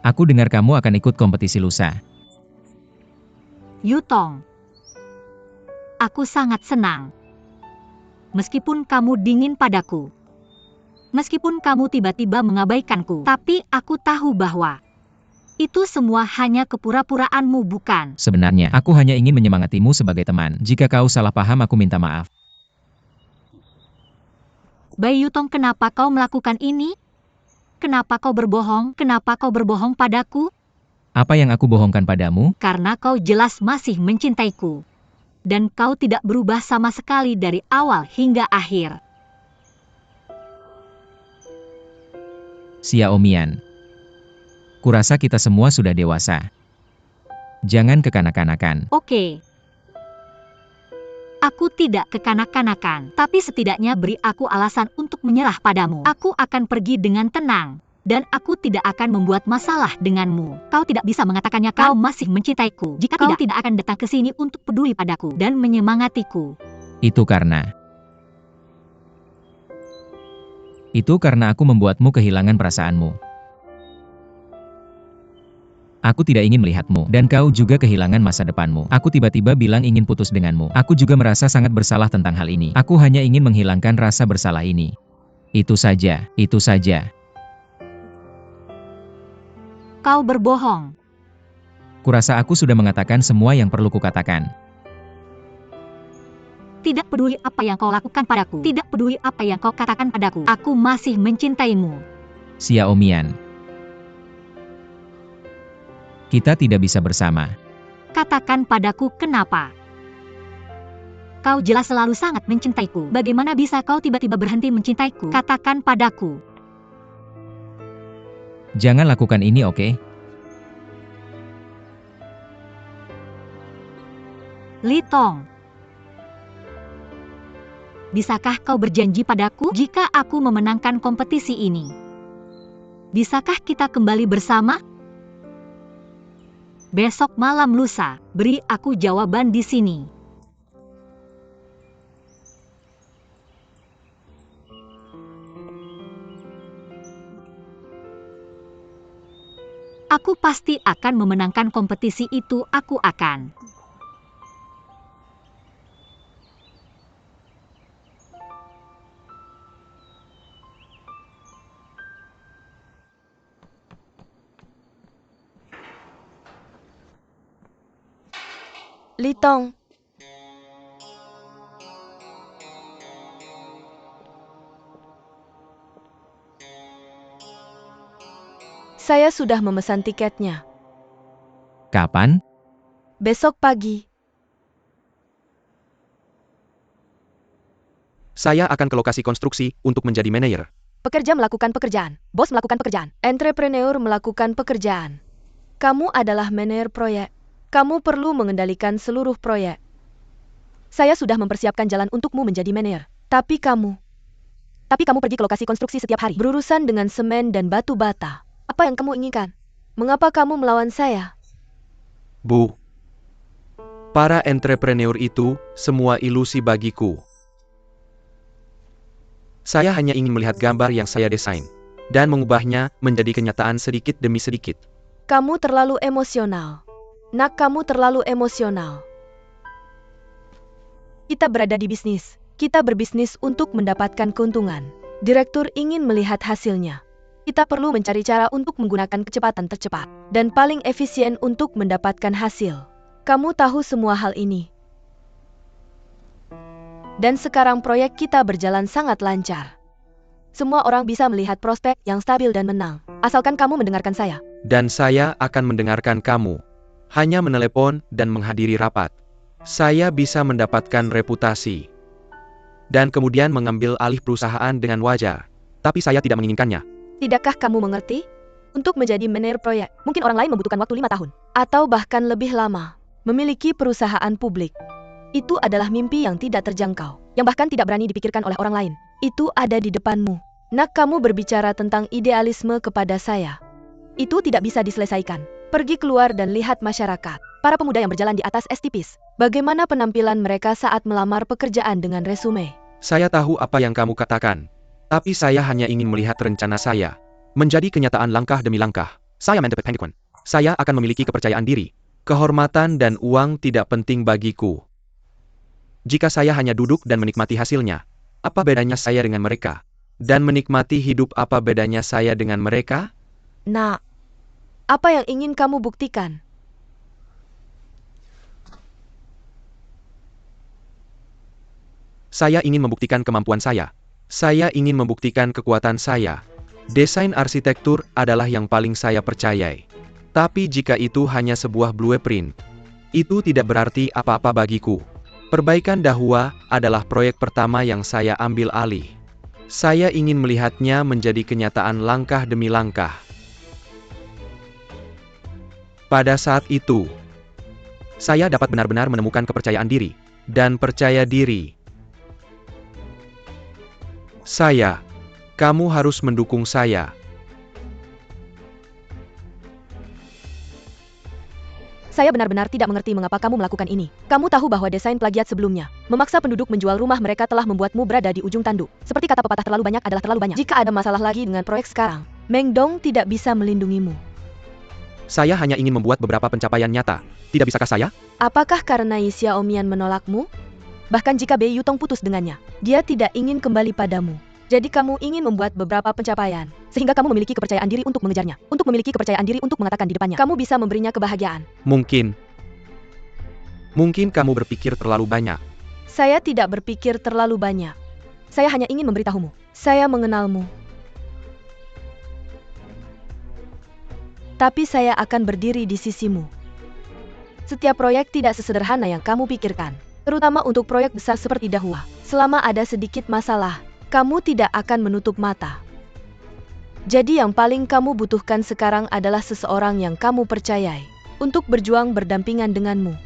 Aku dengar kamu akan ikut kompetisi lusa. Yutong, aku sangat senang. Meskipun kamu dingin padaku, meskipun kamu tiba-tiba mengabaikanku, tapi aku tahu bahwa itu semua hanya kepura-puraanmu, bukan? Sebenarnya, aku hanya ingin menyemangatimu sebagai teman. Jika kau salah paham, aku minta maaf. Bai Yutong, kenapa kau melakukan ini? Kenapa kau berbohong? Kenapa kau berbohong padaku? Apa yang aku bohongkan padamu? Karena kau jelas masih mencintaiku. Dan kau tidak berubah sama sekali dari awal hingga akhir. Xiao Mian. Kurasa kita semua sudah dewasa. Jangan kekanak-kanakan. Oke. Aku tidak kekanak-kanakan, tapi setidaknya beri aku alasan untuk menyerah padamu. Aku akan pergi dengan tenang, dan aku tidak akan membuat masalah denganmu. Kau tidak bisa mengatakannya, kau masih mencintaiku. Jika kau tidak akan datang ke sini untuk peduli padaku dan menyemangatiku. Itu karena aku membuatmu kehilangan perasaanmu. Aku tidak ingin melihatmu, dan kau juga kehilangan masa depanmu. Aku tiba-tiba bilang ingin putus denganmu. Aku juga merasa sangat bersalah tentang hal ini. Aku hanya ingin menghilangkan rasa bersalah ini. Itu saja, itu saja. Kau berbohong. Kurasa aku sudah mengatakan semua yang perlu kukatakan. Tidak peduli apa yang kau lakukan padaku. Tidak peduli apa yang kau katakan padaku. Aku masih mencintaimu. Xiao Mian. Kita tidak bisa bersama. Katakan padaku kenapa. Kau jelas selalu sangat mencintaiku. Bagaimana bisa kau tiba-tiba berhenti mencintaiku? Katakan padaku. Jangan lakukan ini, oke? Li Tong. Bisakah kau berjanji padaku jika aku memenangkan kompetisi ini? Bisakah kita kembali bersama? Besok malam lusa, beri aku jawaban di sini. Aku pasti akan memenangkan kompetisi itu, aku akan. Li Tong, saya sudah memesan tiketnya. Kapan? Besok pagi. Saya akan ke lokasi konstruksi untuk menjadi manajer. Pekerja melakukan pekerjaan, bos melakukan pekerjaan, entrepreneur melakukan pekerjaan. Kamu adalah manajer proyek. Kamu perlu mengendalikan seluruh proyek. Saya sudah mempersiapkan jalan untukmu menjadi manajer. Tapi kamu pergi ke lokasi konstruksi setiap hari, berurusan dengan semen dan batu bata. Apa yang kamu inginkan? Mengapa kamu melawan saya? Bu, para entrepreneur itu semua ilusi bagiku. Saya hanya ingin melihat gambar yang saya desain. dan mengubahnya menjadi kenyataan sedikit demi sedikit. Kamu terlalu emosional. Nak, kamu terlalu emosional. Kita berada di bisnis. Kita berbisnis untuk mendapatkan keuntungan. Direktur ingin melihat hasilnya. Kita perlu mencari cara untuk menggunakan kecepatan tercepat dan paling efisien untuk mendapatkan hasil. Kamu tahu semua hal ini. Dan sekarang proyek kita berjalan sangat lancar. Semua orang bisa melihat prospek yang stabil dan menang, asalkan kamu mendengarkan saya. Dan saya akan mendengarkan kamu. Hanya menelepon dan menghadiri rapat. Saya bisa mendapatkan reputasi. Dan kemudian mengambil alih perusahaan dengan wajar. Tapi saya tidak menginginkannya. Tidakkah kamu mengerti? Untuk menjadi manajer proyek, mungkin orang lain membutuhkan waktu 5 tahun. Atau bahkan lebih lama. Memiliki perusahaan publik. Itu adalah mimpi yang tidak terjangkau. Yang bahkan tidak berani dipikirkan oleh orang lain. Itu ada di depanmu. Nak, kamu berbicara tentang idealisme kepada saya. Itu tidak bisa diselesaikan. Pergi keluar dan lihat masyarakat. Para pemuda yang berjalan di atas es tipis. Bagaimana penampilan mereka saat melamar pekerjaan dengan resume? Saya tahu apa yang kamu katakan. Tapi saya hanya ingin melihat rencana saya menjadi kenyataan langkah demi langkah. Saya mantep pengikut. Saya akan memiliki kepercayaan diri. Kehormatan dan uang tidak penting bagiku. Jika saya hanya duduk dan menikmati hasilnya, apa bedanya saya dengan mereka? Dan menikmati hidup, apa bedanya saya dengan mereka? Nah, apa yang ingin kamu buktikan? Saya ingin membuktikan kemampuan saya. Saya ingin membuktikan kekuatan saya. Desain arsitektur adalah yang paling saya percayai. Tapi jika itu hanya sebuah blueprint, itu tidak berarti apa-apa bagiku. Perbaikan Dahua adalah proyek pertama yang saya ambil alih. Saya ingin melihatnya menjadi kenyataan langkah demi langkah. Pada saat itu, saya dapat benar-benar menemukan kepercayaan diri, dan percaya diri. Kamu harus mendukung saya. Saya benar-benar tidak mengerti mengapa kamu melakukan ini. Kamu tahu bahwa desain plagiat sebelumnya, memaksa penduduk menjual rumah mereka, telah membuatmu berada di ujung tanduk. Seperti kata pepatah, terlalu banyak adalah terlalu banyak. Jika ada masalah lagi dengan proyek sekarang, Meng Dong tidak bisa melindungimu. Saya hanya ingin membuat beberapa pencapaian nyata. Tidak bisakah saya? Apakah karena Yi Xiaomian menolakmu? Bahkan jika Bei Yutong putus dengannya, dia tidak ingin kembali padamu. Jadi kamu ingin membuat beberapa pencapaian, sehingga kamu memiliki kepercayaan diri untuk mengejarnya. Untuk memiliki kepercayaan diri untuk mengatakan di depannya, kamu bisa memberinya kebahagiaan. Mungkin kamu berpikir terlalu banyak. Saya tidak berpikir terlalu banyak. Saya hanya ingin memberitahumu. Saya mengenalmu. Tapi saya akan berdiri di sisimu. Setiap proyek tidak sesederhana yang kamu pikirkan. Terutama untuk proyek besar seperti Dahua. Selama ada sedikit masalah, kamu tidak akan menutup mata. Jadi yang paling kamu butuhkan sekarang adalah seseorang yang kamu percayai, untuk berjuang berdampingan denganmu.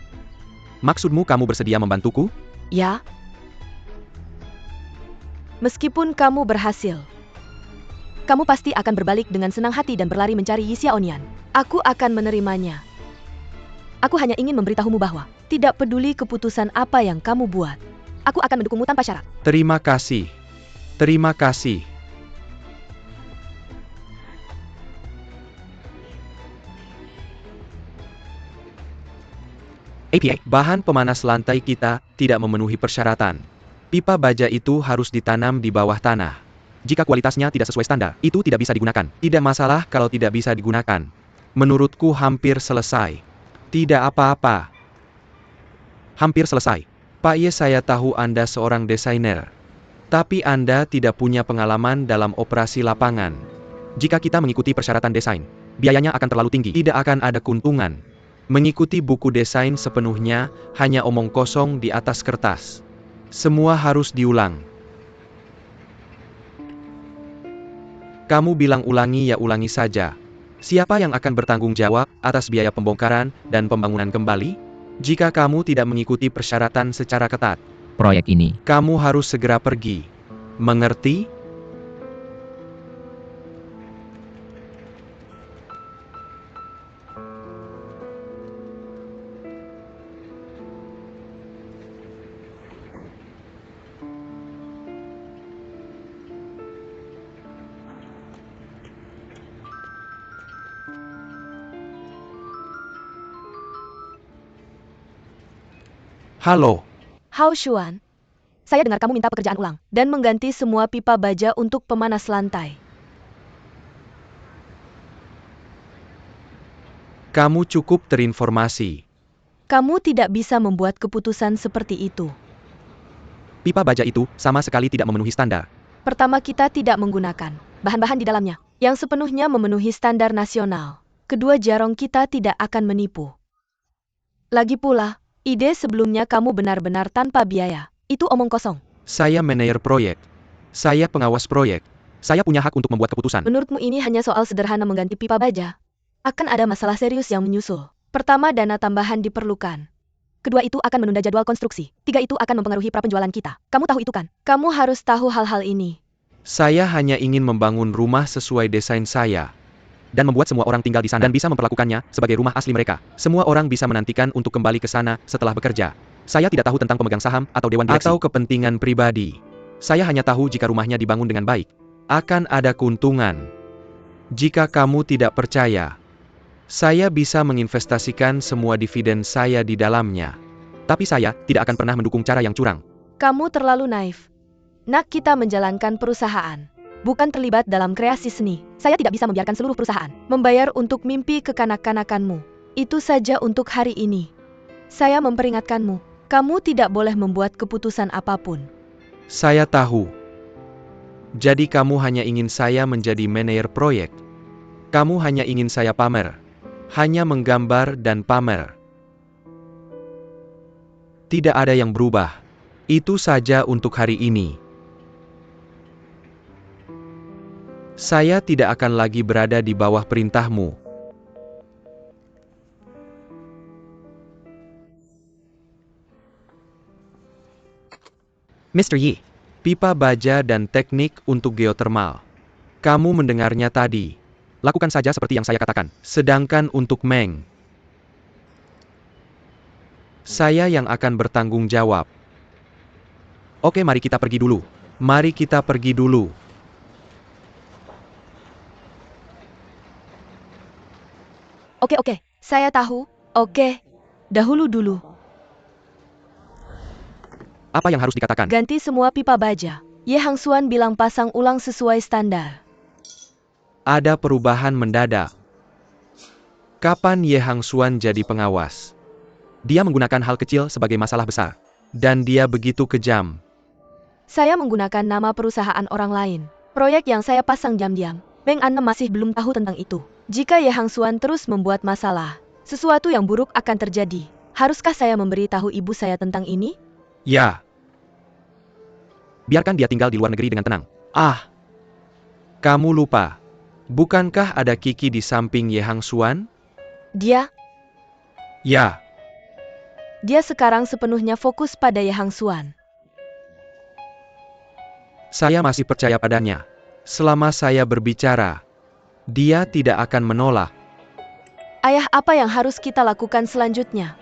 Maksudmu kamu bersedia membantuku? Ya. Meskipun kamu berhasil, kamu pasti akan berbalik dengan senang hati dan berlari mencari Yi Xiaomian. Aku akan menerimanya. Aku hanya ingin memberitahumu bahwa, tidak peduli keputusan apa yang kamu buat, aku akan mendukungmu tanpa syarat. Terima kasih. Terima kasih. APA, bahan pemanas lantai kita tidak memenuhi persyaratan. Pipa baja itu harus ditanam di bawah tanah. Jika kualitasnya tidak sesuai standar, itu tidak bisa digunakan. Tidak masalah kalau tidak bisa digunakan. Menurutku hampir selesai. Tidak apa-apa. Hampir selesai. Pak Ye, saya tahu Anda seorang desainer. Tapi Anda tidak punya pengalaman dalam operasi lapangan. Jika kita mengikuti persyaratan desain, biayanya akan terlalu tinggi. Tidak akan ada keuntungan. Mengikuti buku desain sepenuhnya hanya omong kosong di atas kertas. Semua harus diulang. Kamu bilang ulangi, ya ulangi saja. Siapa yang akan bertanggung jawab atas biaya pembongkaran dan pembangunan kembali? Jika kamu tidak mengikuti persyaratan secara ketat, Proyek ini. kamu harus segera pergi. Mengerti? Halo, Hao Xuan. Saya dengar kamu minta pekerjaan ulang dan mengganti semua pipa baja untuk pemanas lantai. kamu cukup terinformasi. Kamu tidak bisa membuat keputusan seperti itu. Pipa baja itu sama sekali tidak memenuhi standar. Pertama, kita tidak menggunakan bahan-bahan di dalamnya yang sepenuhnya memenuhi standar nasional. Kedua, jarong kita tidak akan menipu. Lagi pula, ide sebelumnya kamu benar-benar tanpa biaya. Itu omong kosong. Saya manajer proyek. Saya pengawas proyek. Saya punya hak untuk membuat keputusan. Menurutmu ini hanya soal sederhana mengganti pipa baja? Akan ada masalah serius yang menyusul. Pertama, dana tambahan diperlukan. Kedua, itu akan menunda jadwal konstruksi. Tiga, itu akan mempengaruhi prapenjualan kita. Kamu tahu itu kan? Kamu harus tahu hal-hal ini. Saya hanya ingin membangun rumah sesuai desain saya. Dan membuat semua orang tinggal di sana dan bisa memperlakukannya sebagai rumah asli mereka. Semua orang bisa menantikan untuk kembali ke sana setelah bekerja. Saya tidak tahu tentang pemegang saham atau dewan direksi. Atau kepentingan pribadi. Saya hanya tahu jika rumahnya dibangun dengan baik. Akan ada keuntungan. Jika kamu tidak percaya, saya bisa menginvestasikan semua dividen saya di dalamnya. Tapi saya tidak akan pernah mendukung cara yang curang. Kamu terlalu naif. Nak, kita menjalankan perusahaan, bukan terlibat dalam kreasi seni. Saya tidak bisa membiarkan seluruh perusahaan membayar untuk mimpi kekanak-kanakanmu. Itu saja untuk hari ini. Saya memperingatkanmu. Kamu tidak boleh membuat keputusan apapun. Saya tahu. Jadi kamu hanya ingin saya menjadi manajer proyek. Kamu hanya ingin saya pamer. Hanya menggambar dan pamer. Tidak ada yang berubah. Itu saja untuk hari ini. Saya tidak akan lagi berada di bawah perintahmu. Mr. Yi, pipa baja dan teknik untuk geotermal. Kamu mendengarnya tadi. Lakukan saja seperti yang saya katakan. Sedangkan untuk Meng, saya yang akan bertanggung jawab. Oke, mari kita pergi dulu. Mari kita pergi dulu. Oke, saya tahu. Oke, dahulu dulu. Apa yang harus dikatakan? Ganti semua pipa baja. Ye Hang Xuan bilang pasang ulang sesuai standar. Ada perubahan mendadak. Kapan Ye Hang Xuan jadi pengawas? Dia menggunakan hal kecil sebagai masalah besar. Dan dia begitu kejam. Saya menggunakan nama perusahaan orang lain. Proyek yang saya pasang diam-diam. Meng An masih belum tahu tentang itu. Jika Ye Hang Xuan terus membuat masalah, sesuatu yang buruk akan terjadi. Haruskah saya memberitahu ibu saya tentang ini? Ya. Biarkan dia tinggal di luar negeri dengan tenang. Ah. Kamu lupa. Bukankah ada Kiki di samping Ye Hang Xuan? Dia Ya. sekarang sepenuhnya fokus pada Ye Hang Xuan. Saya masih percaya padanya. Selama saya berbicara, dia tidak akan menolak. Ayah, apa yang harus kita lakukan selanjutnya?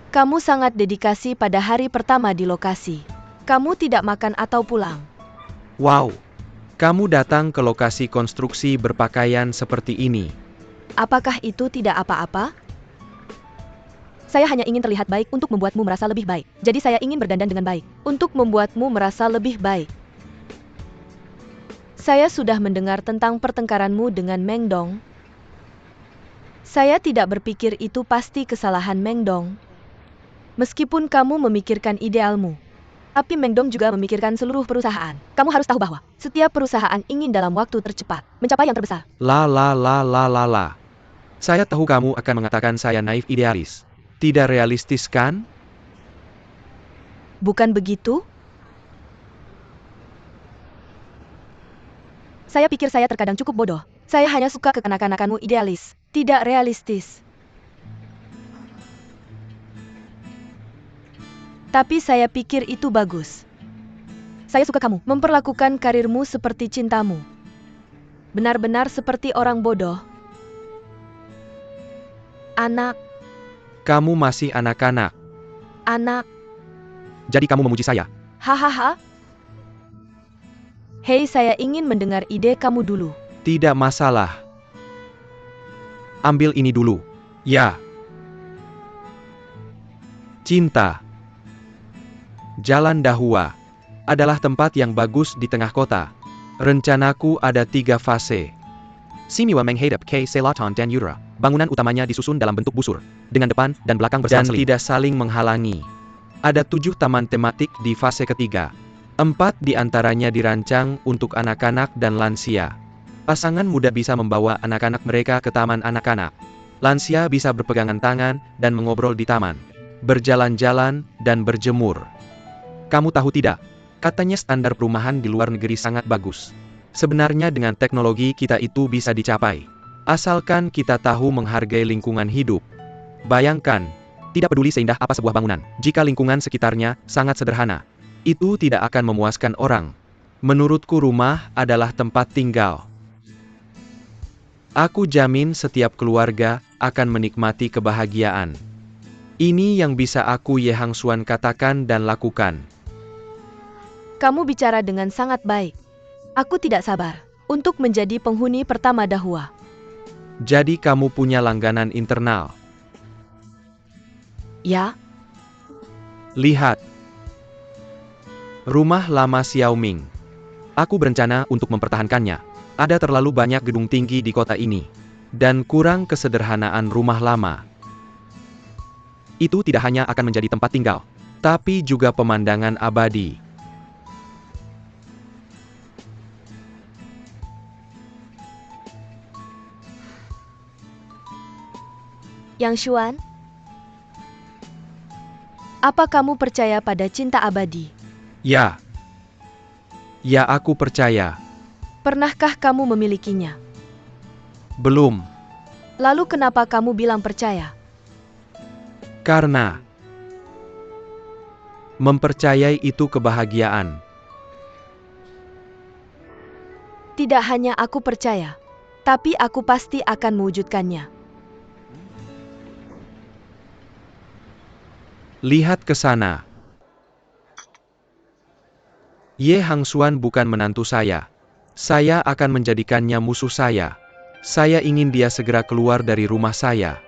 Kamu sangat dedikasi pada hari pertama di lokasi. Kamu tidak makan atau pulang. Wow. Kamu datang ke lokasi konstruksi berpakaian seperti ini. Apakah itu tidak apa-apa? Saya hanya ingin terlihat baik untuk membuatmu merasa lebih baik. Jadi saya ingin berdandan dengan baik untuk membuatmu merasa lebih baik. Saya sudah mendengar tentang pertengkaranmu dengan Meng Dong. Saya tidak berpikir itu pasti kesalahan Meng Dong. Meskipun kamu memikirkan idealmu, tapi Meng Dong juga memikirkan seluruh perusahaan. Kamu harus tahu bahwa setiap perusahaan ingin dalam waktu tercepat mencapai yang terbesar. La. Saya tahu kamu akan mengatakan saya naif idealis. Tidak realistis kan? Bukan begitu? Saya pikir saya terkadang cukup bodoh. Saya hanya suka kekanak-kanakanmu idealis, tidak realistis. Tapi saya pikir itu bagus. Saya suka kamu memperlakukan karirmu seperti cintamu. Benar-benar seperti orang bodoh. Anak. Kamu masih anak-anak, Anak, jadi kamu memuji saya. hahaha. Hei, saya ingin mendengar ide kamu dulu. Tidak masalah. Ambil ini dulu. Ya. Cinta. Jalan Dahua adalah tempat yang bagus di tengah kota. Rencanaku ada 3 fase. Simiwa menghadap ke selatan dan Yura. Bangunan utamanya disusun dalam bentuk busur, dengan depan dan belakang berselang-seling dan tidak saling menghalangi. Ada 7 taman tematik di fase ketiga. 4 di antaranya dirancang untuk anak-anak dan lansia. Pasangan muda bisa membawa anak-anak mereka ke taman anak-anak. Lansia bisa berpegangan tangan dan mengobrol di taman, berjalan-jalan dan berjemur. Kamu tahu tidak? Katanya standar perumahan di luar negeri sangat bagus. Sebenarnya dengan teknologi kita itu bisa dicapai. Asalkan kita tahu menghargai lingkungan hidup. Bayangkan, tidak peduli seindah apa sebuah bangunan, jika lingkungan sekitarnya sangat sederhana, itu tidak akan memuaskan orang. Menurutku rumah adalah tempat tinggal. Aku jamin setiap keluarga akan menikmati kebahagiaan. Ini yang bisa aku Ye Hang Xuan katakan dan lakukan. Kamu bicara dengan sangat baik. Aku tidak sabar untuk menjadi penghuni pertama Dahua. Jadi kamu punya langganan internal. Ya, Lihat. Rumah lama Xiaoming. Aku berencana untuk mempertahankannya. Ada terlalu banyak gedung tinggi di kota ini. Dan kurang kesederhanaan rumah lama. Itu tidak hanya akan menjadi tempat tinggal, tapi juga pemandangan abadi. Yang Xuan, apa kamu percaya pada cinta abadi? Ya. Ya, aku percaya. Pernahkah kamu memilikinya? Belum. Lalu kenapa kamu bilang percaya? Karena mempercayai itu kebahagiaan. Tidak hanya aku percaya, tapi aku pasti akan mewujudkannya. Lihat ke sana. Ye Hang Xuan bukan menantu saya. Saya akan menjadikannya musuh saya. Saya ingin dia segera keluar dari rumah saya.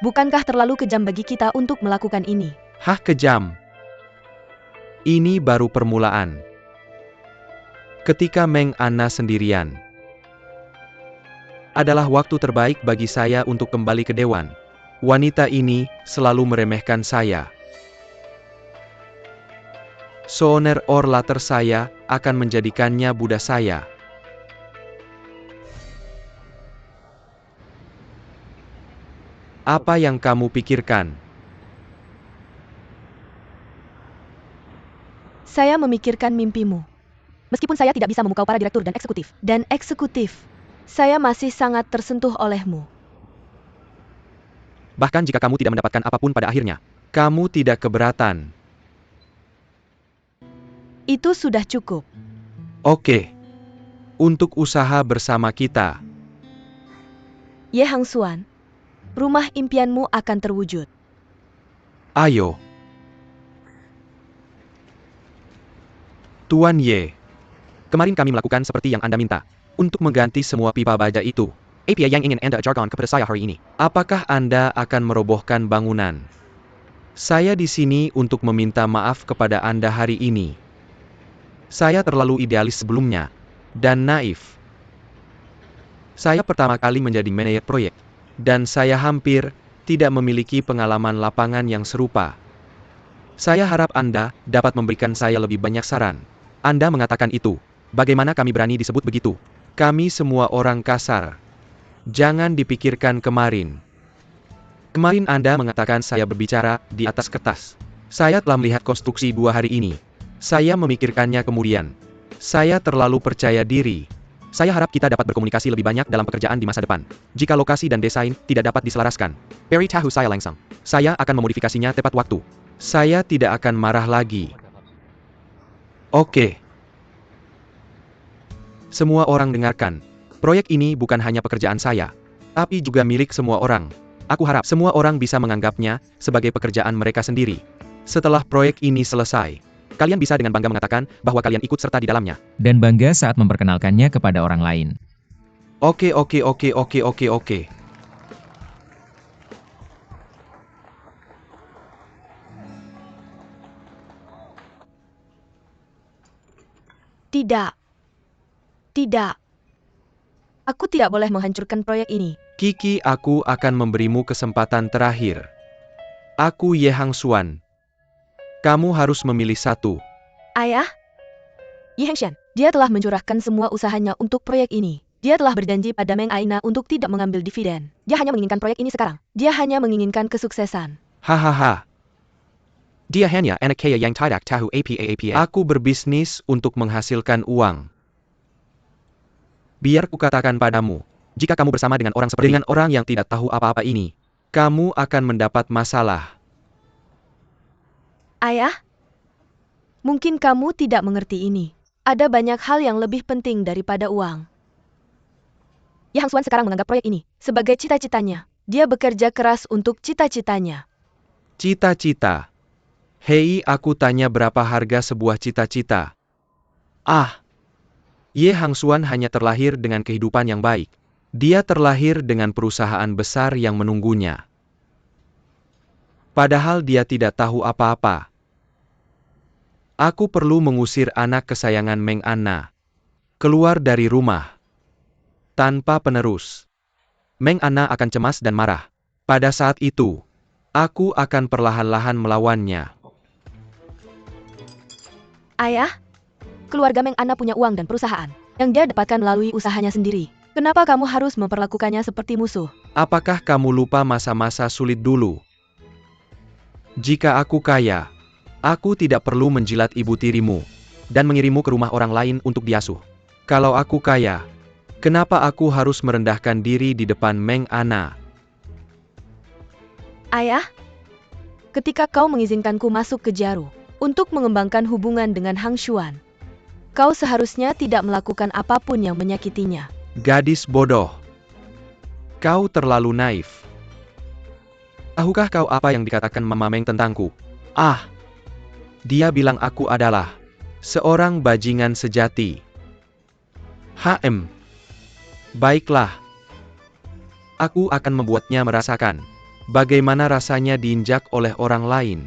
Bukankah terlalu kejam bagi kita untuk melakukan ini? Hah, kejam? Ini baru permulaan. Ketika Meng Ana sendirian, adalah waktu terbaik bagi saya untuk kembali ke dewan. Wanita ini selalu meremehkan saya. Sooner or later saya akan menjadikannya budak saya. Apa yang kamu pikirkan? Saya memikirkan mimpimu. Meskipun saya tidak bisa memukau para direktur dan eksekutif, saya masih sangat tersentuh olehmu. Bahkan jika kamu tidak mendapatkan apapun pada akhirnya, kamu tidak keberatan. Itu sudah cukup. Oke. Untuk usaha bersama kita. Ye Hang Xuan, rumah impianmu akan terwujud. Ayo. Tuan Ye. Kemarin kami melakukan seperti yang Anda minta. Untuk mengganti semua pipa baja itu. Apa yang ingin Anda ajarkan kepada saya hari ini? Apakah Anda akan merobohkan bangunan? Saya di sini untuk meminta maaf kepada Anda hari ini. Saya terlalu idealis sebelumnya. Dan naif. Saya pertama kali menjadi manajer proyek. Dan saya hampir tidak memiliki pengalaman lapangan yang serupa. Saya harap Anda dapat memberikan saya lebih banyak saran. Anda mengatakan itu. Bagaimana kami berani disebut begitu? Kami semua orang kasar. Jangan dipikirkan kemarin. Kemarin Anda mengatakan saya berbicara di atas kertas. Saya telah melihat konstruksi 2 hari ini. Saya memikirkannya kemudian. Saya terlalu percaya diri. Saya harap kita dapat berkomunikasi lebih banyak dalam pekerjaan di masa depan. Jika lokasi dan desain tidak dapat diselaraskan, beri tahu saya langsung. Saya akan memodifikasinya tepat waktu. Saya tidak akan marah lagi. Oke. Semua orang dengarkan. Proyek ini bukan hanya pekerjaan saya, tapi juga milik semua orang. Aku harap semua orang bisa menganggapnya sebagai pekerjaan mereka sendiri. Setelah proyek ini selesai, kalian bisa dengan bangga mengatakan bahwa kalian ikut serta di dalamnya. Dan bangga saat memperkenalkannya kepada orang lain. Oke. Tidak. Tidak. Aku tidak boleh menghancurkan proyek ini. Kiki, aku akan memberimu kesempatan terakhir. Aku Ye Hang Xuan. Kamu harus memilih satu. Ayah? Yi Hengshan, dia telah mencurahkan semua usahanya untuk proyek ini. Dia telah berjanji pada Meng Aina untuk tidak mengambil dividen. Dia hanya menginginkan proyek ini sekarang. Dia hanya menginginkan kesuksesan. Hahaha. Dia hanya anak kaya yang tidak tahu apa-apa. Aku berbisnis untuk menghasilkan uang. Biar kukatakan padamu, jika kamu bersama dengan orang seperti dengan orang yang tidak tahu apa-apa ini, kamu akan mendapat masalah. Ayah? Mungkin kamu tidak mengerti ini. Ada banyak hal yang lebih penting daripada uang. Yi Hang Xuan sekarang menganggap proyek ini sebagai cita-citanya. Dia bekerja keras untuk cita-citanya. Cita-cita. Hei, aku tanya berapa harga sebuah cita-cita. Ye Hang Xuan hanya terlahir dengan kehidupan yang baik. Dia terlahir dengan perusahaan besar yang menunggunya. Padahal dia tidak tahu apa-apa. Aku perlu mengusir anak kesayangan Meng Ana keluar dari rumah. Tanpa penerus, Meng Ana akan cemas dan marah. Pada saat itu, aku akan perlahan-lahan melawannya. Ayah? Keluarga Meng Ana punya uang dan perusahaan yang dia dapatkan melalui usahanya sendiri. Kenapa kamu harus memperlakukannya seperti musuh? Apakah kamu lupa masa-masa sulit dulu? Jika aku kaya, aku tidak perlu menjilat ibu tirimu dan mengirimmu ke rumah orang lain untuk diasuh. Kalau aku kaya, kenapa aku harus merendahkan diri di depan Meng Ana? Ayah? Ketika kau mengizinkanku masuk ke Jaru untuk mengembangkan hubungan dengan Hang Xuan, kau seharusnya tidak melakukan apapun yang menyakitinya. Gadis bodoh. Kau terlalu naif. Tahukah kau apa yang dikatakan Mama Meng tentangku? Dia bilang aku adalah seorang bajingan sejati. Baiklah. Aku akan membuatnya merasakan bagaimana rasanya diinjak oleh orang lain.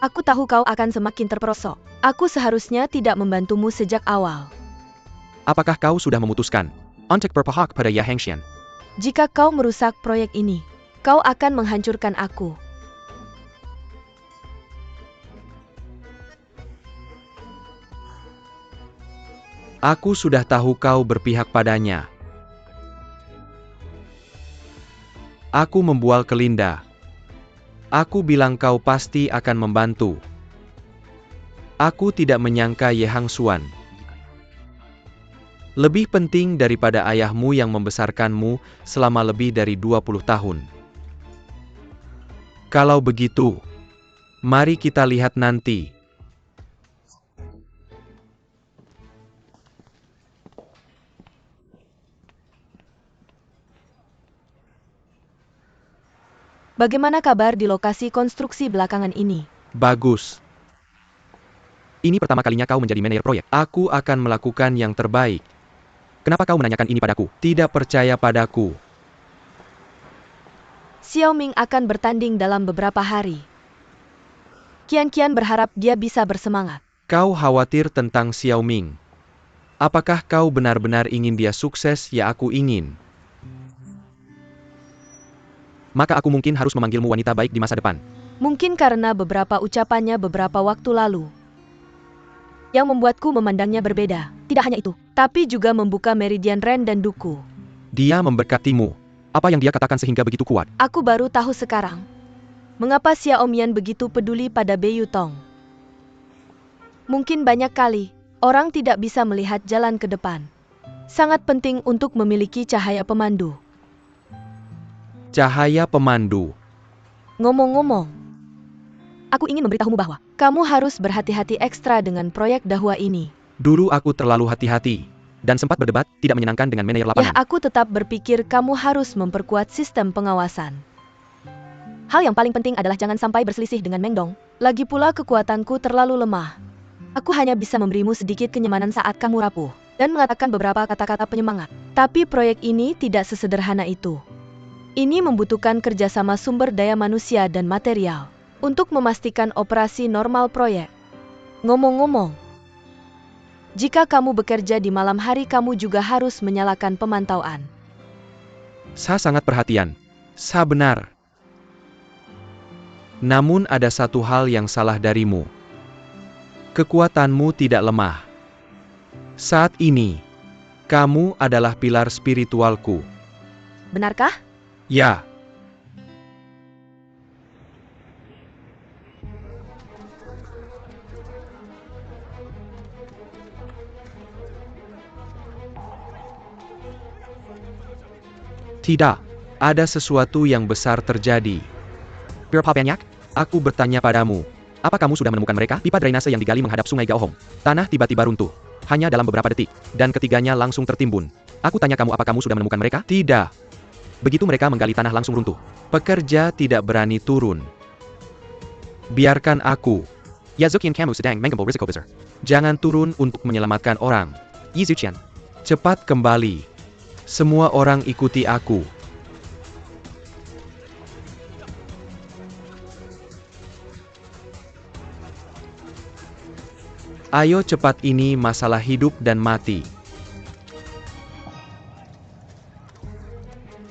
Aku tahu kau akan semakin terperosok. Aku seharusnya tidak membantumu sejak awal. Apakah kau sudah memutuskan untuk berpihak pada Ye Hang Xuan? Jika kau merusak proyek ini, kau akan menghancurkan aku. Aku sudah tahu kau berpihak padanya. Aku membual ke Linda. Aku bilang kau pasti akan membantu. Aku tidak menyangka Ye Hang Xuan lebih penting daripada ayahmu yang membesarkanmu selama lebih dari 20 tahun. Kalau begitu, mari kita lihat nanti. Bagaimana kabar di lokasi konstruksi belakangan ini? Bagus. Ini pertama kalinya kau menjadi manajer proyek. Aku akan melakukan yang terbaik. Kenapa kau menanyakan ini padaku? Tidak percaya padaku. Xiao Ming akan bertanding dalam beberapa hari. Kian berharap dia bisa bersemangat. Kau khawatir tentang Xiao Ming. Apakah kau benar-benar ingin dia sukses? Ya, aku ingin. Maka aku mungkin harus memanggilmu wanita baik di masa depan. Mungkin karena beberapa ucapannya beberapa waktu lalu yang membuatku memandangnya berbeda. Tidak hanya itu, tapi juga membuka meridian Ren dan Duku. Dia memberkatimu. Apa yang dia katakan sehingga begitu kuat? Aku baru tahu sekarang mengapa Xiao Mian begitu peduli pada Bei Yutong. Mungkin banyak kali orang tidak bisa melihat jalan ke depan. Sangat penting untuk memiliki cahaya pemandu. Cahaya pemandu. Ngomong-ngomong, aku ingin memberitahumu bahwa kamu harus berhati-hati ekstra dengan proyek Dahua ini. Dulu aku terlalu hati-hati. dan sempat berdebat tidak menyenangkan dengan manajer Ya, lapangan. aku tetap berpikir kamu harus memperkuat sistem pengawasan. Hal yang paling penting adalah jangan sampai berselisih dengan Meng Dong. Lagi pula kekuatanku terlalu lemah. Aku hanya bisa memberimu sedikit kenyamanan saat kamu rapuh, dan mengatakan beberapa kata-kata penyemangat. Tapi proyek ini tidak sesederhana itu. Ini membutuhkan kerjasama sumber daya manusia dan material untuk memastikan operasi normal proyek. Ngomong-ngomong, jika kamu bekerja di malam hari, kamu juga harus menyalakan pemantauan. Sa sangat perhatian. Sa benar. Namun ada satu hal yang salah darimu. Kekuatanmu tidak lemah. Saat ini, kamu adalah pilar spiritualku. Benarkah? Ya. Tidak, ada sesuatu yang besar terjadi. Papa Banyak, aku bertanya padamu, apa kamu sudah menemukan mereka? Pipa drainase yang digali menghadap sungai Gaohong. Tanah tiba-tiba runtuh, hanya dalam beberapa detik, dan ketiganya langsung tertimbun. Aku tanya kamu, apa kamu sudah menemukan mereka? Tidak. Begitu mereka menggali, tanah langsung runtuh. Pekerja tidak berani turun. Biarkan aku. Yazukian kamu sedang mengambil risiko besar. Jangan turun untuk menyelamatkan orang. Yizuchian, cepat kembali. Semua orang ikuti aku. Ayo cepat, ini masalah hidup dan mati.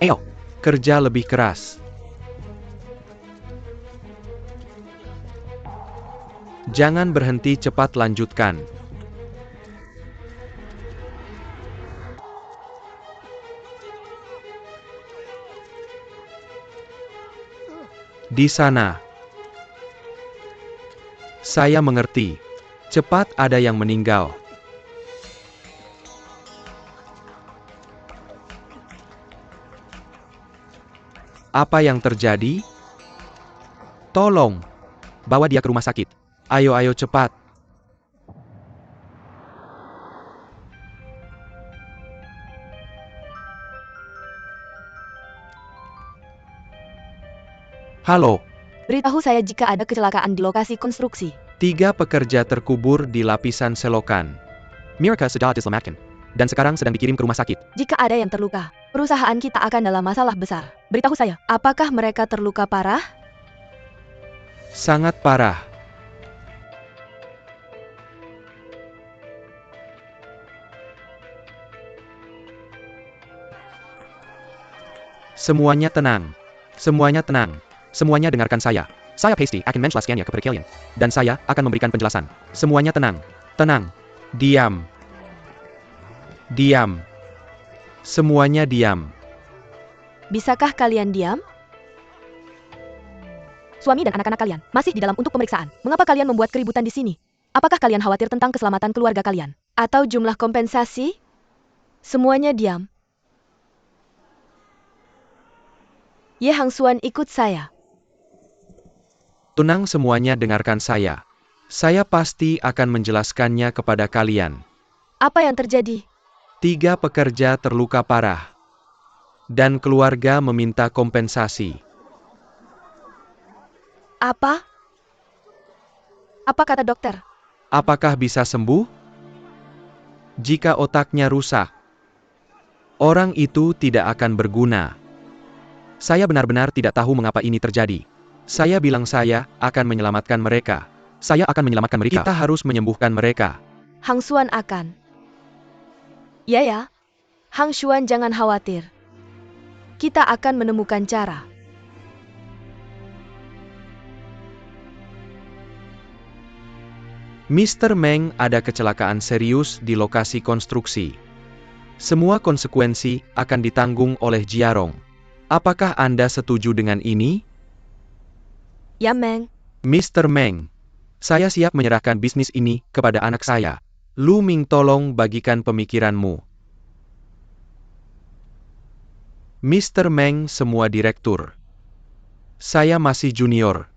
Ayo, kerja lebih keras. Jangan berhenti, cepat lanjutkan. Di sana. Saya mengerti. Cepat, ada yang meninggal. Apa yang terjadi? Tolong, bawa dia ke rumah sakit. Ayo, ayo cepat. Halo. Beritahu saya jika ada kecelakaan di lokasi konstruksi. 3 pekerja terkubur di lapisan selokan. Mereka sudah diselamatkan, dan sekarang sedang dikirim ke rumah sakit. Jika ada yang terluka, perusahaan kita akan dalam masalah besar. Beritahu saya, apakah mereka terluka parah? Sangat parah. Semuanya tenang. Semuanya tenang. Semuanya dengarkan saya. Saya pasti akan menjelaskannya kepada kalian. Dan saya akan memberikan penjelasan. Semuanya tenang. Tenang. Diam. Diam. Semuanya diam. Bisakah kalian diam? Suami dan anak-anak kalian masih di dalam untuk pemeriksaan. Mengapa kalian membuat keributan di sini? Apakah kalian khawatir tentang keselamatan keluarga kalian? Atau jumlah kompensasi? Semuanya diam. Ye Hangsuan, ikut saya. Tenang, semuanya dengarkan saya. Saya pasti akan menjelaskannya kepada kalian. Apa yang terjadi? 3 pekerja terluka parah. Dan keluarga meminta kompensasi. Apa? Apa kata dokter? Apakah bisa sembuh? Jika otaknya rusak, orang itu tidak akan berguna. Saya benar-benar tidak tahu mengapa ini terjadi. Saya bilang saya akan menyelamatkan mereka. Saya akan menyelamatkan mereka. Kita harus menyembuhkan mereka. Hangsuan akan. Ya. Hangsuan, jangan khawatir. Kita akan menemukan cara. Mr. Meng, ada kecelakaan serius di lokasi konstruksi. Semua konsekuensi akan ditanggung oleh Jiarong. Apakah Anda setuju dengan ini? Ya, Meng. Mr. Meng, saya siap menyerahkan bisnis ini kepada anak saya. Lu Ming, tolong bagikan pemikiranmu. Mr. Meng, semua direktur. Saya masih junior.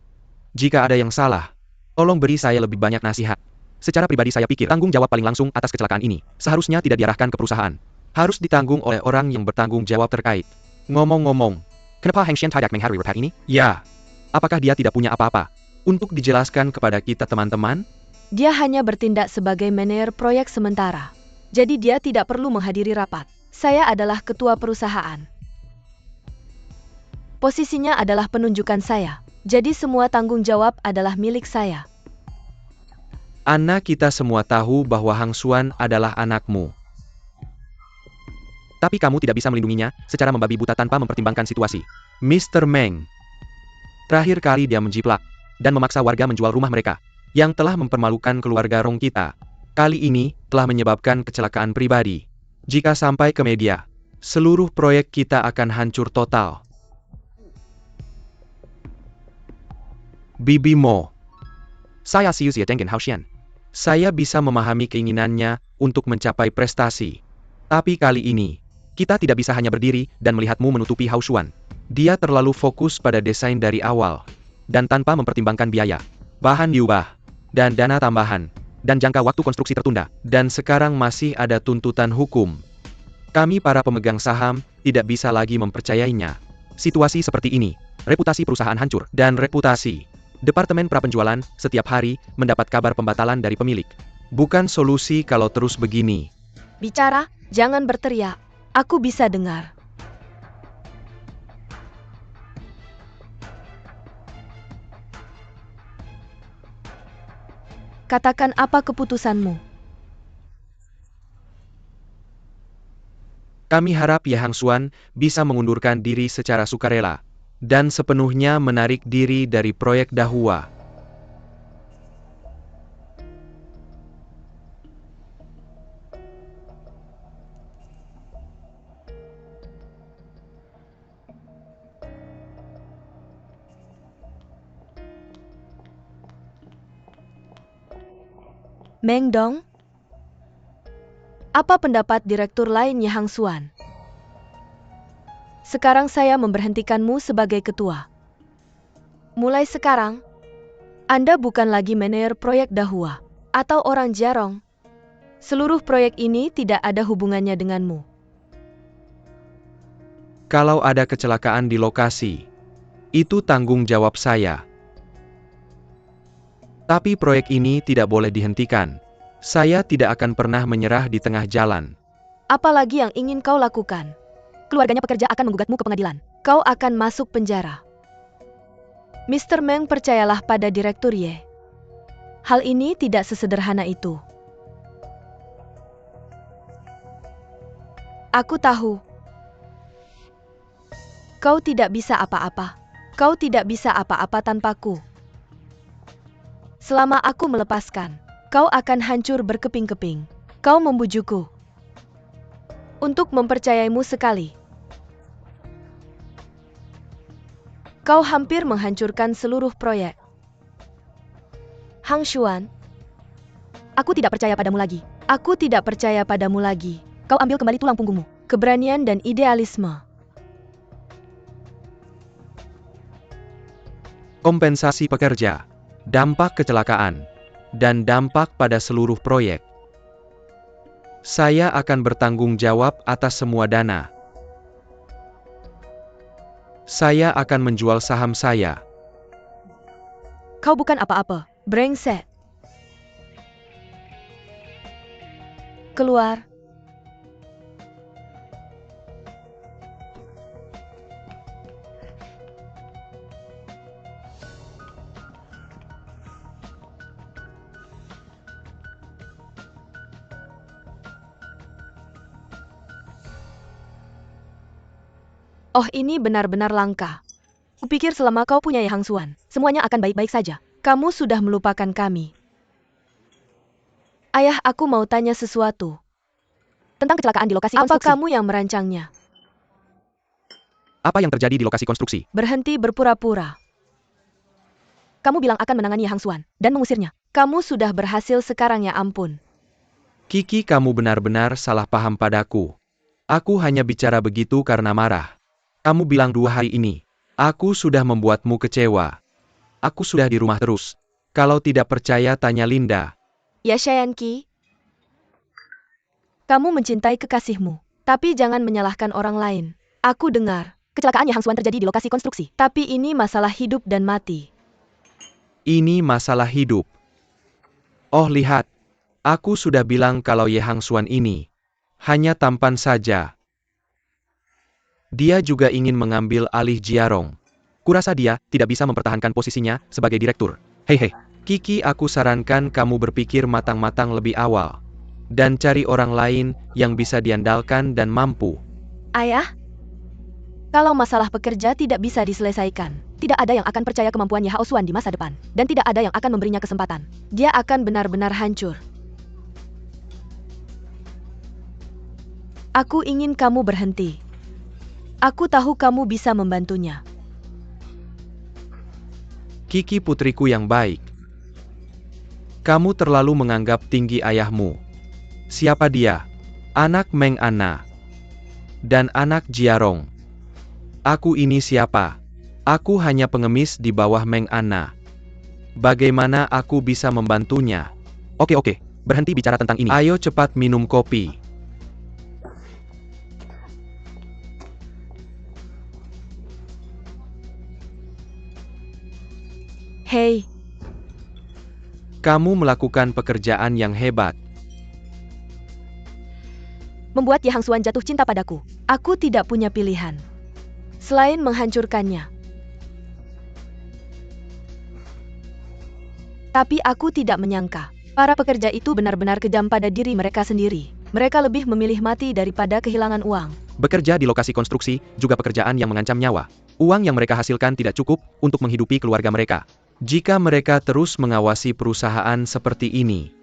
Jika ada yang salah, tolong beri saya lebih banyak nasihat. Secara pribadi saya pikir tanggung jawab paling langsung atas kecelakaan ini seharusnya tidak diarahkan ke perusahaan. Harus ditanggung oleh orang yang bertanggung jawab terkait. Ngomong-ngomong, kenapa Heng Xian tidak menghadiri repair ini? Ya, apakah dia tidak punya apa-apa? Untuk dijelaskan kepada kita teman-teman? Dia hanya bertindak sebagai manajer proyek sementara. Jadi dia tidak perlu menghadiri rapat. Saya adalah ketua perusahaan. Posisinya adalah penunjukan saya. Jadi semua tanggung jawab adalah milik saya. Anna, kita semua tahu bahwa Hang Xuan adalah anakmu. Tapi kamu tidak bisa melindunginya secara membabi buta tanpa mempertimbangkan situasi. Mr. Meng. Terakhir kali dia menjiplak dan memaksa warga menjual rumah mereka, yang telah mempermalukan keluarga Rong kita. Kali ini telah menyebabkan kecelakaan pribadi. Jika sampai ke media, seluruh proyek kita akan hancur total. Bibi Mo. Saya Xiuzia dengan Hao Xian. Saya bisa memahami keinginannya untuk mencapai prestasi. Tapi kali ini, kita tidak bisa hanya berdiri dan melihatmu menutupi Hao Xuan. Dia terlalu fokus pada desain dari awal, dan tanpa mempertimbangkan biaya, bahan diubah, dan dana tambahan, dan jangka waktu konstruksi tertunda, dan sekarang masih ada tuntutan hukum. Kami para pemegang saham tidak bisa lagi mempercayainya. Situasi seperti ini, reputasi perusahaan hancur, dan reputasi Departemen Prapenjualan setiap hari mendapat kabar pembatalan dari pemilik. Bukan solusi kalau terus begini. Bicara, jangan berteriak. Aku bisa dengar. Katakan apa keputusanmu. Kami harap Ye Hang Xuan bisa mengundurkan diri secara sukarela, dan sepenuhnya menarik diri dari proyek Dahua. Meng Dong? Apa pendapat direktur lain Ye Hang Xuan? Sekarang saya memberhentikanmu sebagai ketua. Mulai sekarang, Anda bukan lagi manajer proyek Dahua atau orang Jarong. Seluruh proyek ini tidak ada hubungannya denganmu. Kalau ada kecelakaan di lokasi, itu tanggung jawab saya. Tapi proyek ini tidak boleh dihentikan. Saya tidak akan pernah menyerah di tengah jalan. Apalagi yang ingin kau lakukan? Keluarganya pekerja akan menggugatmu ke pengadilan. Kau akan masuk penjara. Mr. Meng, percayalah pada Direktur Ye. Hal ini tidak sesederhana itu. Aku tahu. Kau tidak bisa apa-apa. Kau tidak bisa apa-apa tanpaku. Selama aku melepaskan, kau akan hancur berkeping-keping. Kau membujukku untuk mempercayaimu sekali. Kau hampir menghancurkan seluruh proyek. Hang Xuan, aku tidak percaya padamu lagi. Aku tidak percaya padamu lagi. Kau ambil kembali tulang punggungmu, keberanian dan idealisme. Kompensasi pekerja, dampak kecelakaan, dan dampak pada seluruh proyek. Saya akan bertanggung jawab atas semua dana. Saya akan menjual saham saya. Kau bukan apa-apa, brengsek. Keluar. Oh, ini benar-benar langka. Kupikir selama kau punya Ye Hang Xuan, semuanya akan baik-baik saja. Kamu sudah melupakan kami. Ayah, aku mau tanya sesuatu. Tentang kecelakaan di lokasi konstruksi. Apa kamu yang merancangnya? Apa yang terjadi di lokasi konstruksi? Berhenti berpura-pura. Kamu bilang akan menangani Ye Hang Xuan dan mengusirnya. Kamu sudah berhasil sekarang, ya ampun. Kiki, kamu benar-benar salah paham padaku. Aku hanya bicara begitu karena marah. Kamu bilang 2 hari ini. Aku sudah membuatmu kecewa. Aku sudah di rumah terus. Kalau tidak percaya, tanya Linda. Ya Shayanqi, kamu mencintai kekasihmu, tapi jangan menyalahkan orang lain. Aku dengar, kecelakaan Ye Hangsuan terjadi di lokasi konstruksi, tapi ini masalah hidup dan mati. Ini masalah hidup. Oh lihat, aku sudah bilang kalau Ye Hangsuan ini hanya tampan saja. Dia juga ingin mengambil alih Jiarong. Kurasa dia tidak bisa mempertahankan posisinya sebagai direktur. Hei, Kiki, aku sarankan kamu berpikir matang-matang lebih awal. Dan cari orang lain yang bisa diandalkan dan mampu. Ayah, kalau masalah pekerja tidak bisa diselesaikan, tidak ada yang akan percaya kemampuan Ye Hangsuan di masa depan, dan tidak ada yang akan memberinya kesempatan. Dia akan benar-benar hancur. Aku ingin kamu berhenti. Aku tahu kamu bisa membantunya. Kiki putriku yang baik. Kamu terlalu menganggap tinggi ayahmu. Siapa dia? Anak Meng Ana. Dan anak Jiarong. Aku ini siapa? Aku hanya pengemis di bawah Meng Ana. Bagaimana aku bisa membantunya? Oke, berhenti bicara tentang ini. Ayo cepat minum kopi. Hei, Kamu melakukan pekerjaan yang hebat. membuat Ye Hangsuan jatuh cinta padaku. Aku tidak punya pilihan selain menghancurkannya. Tapi aku tidak menyangka, para pekerja itu benar-benar kejam pada diri mereka sendiri. Mereka lebih memilih mati daripada kehilangan uang. Bekerja di lokasi konstruksi juga pekerjaan yang mengancam nyawa. Uang yang mereka hasilkan tidak cukup untuk menghidupi keluarga mereka. Jika mereka terus mengawasi perusahaan seperti ini,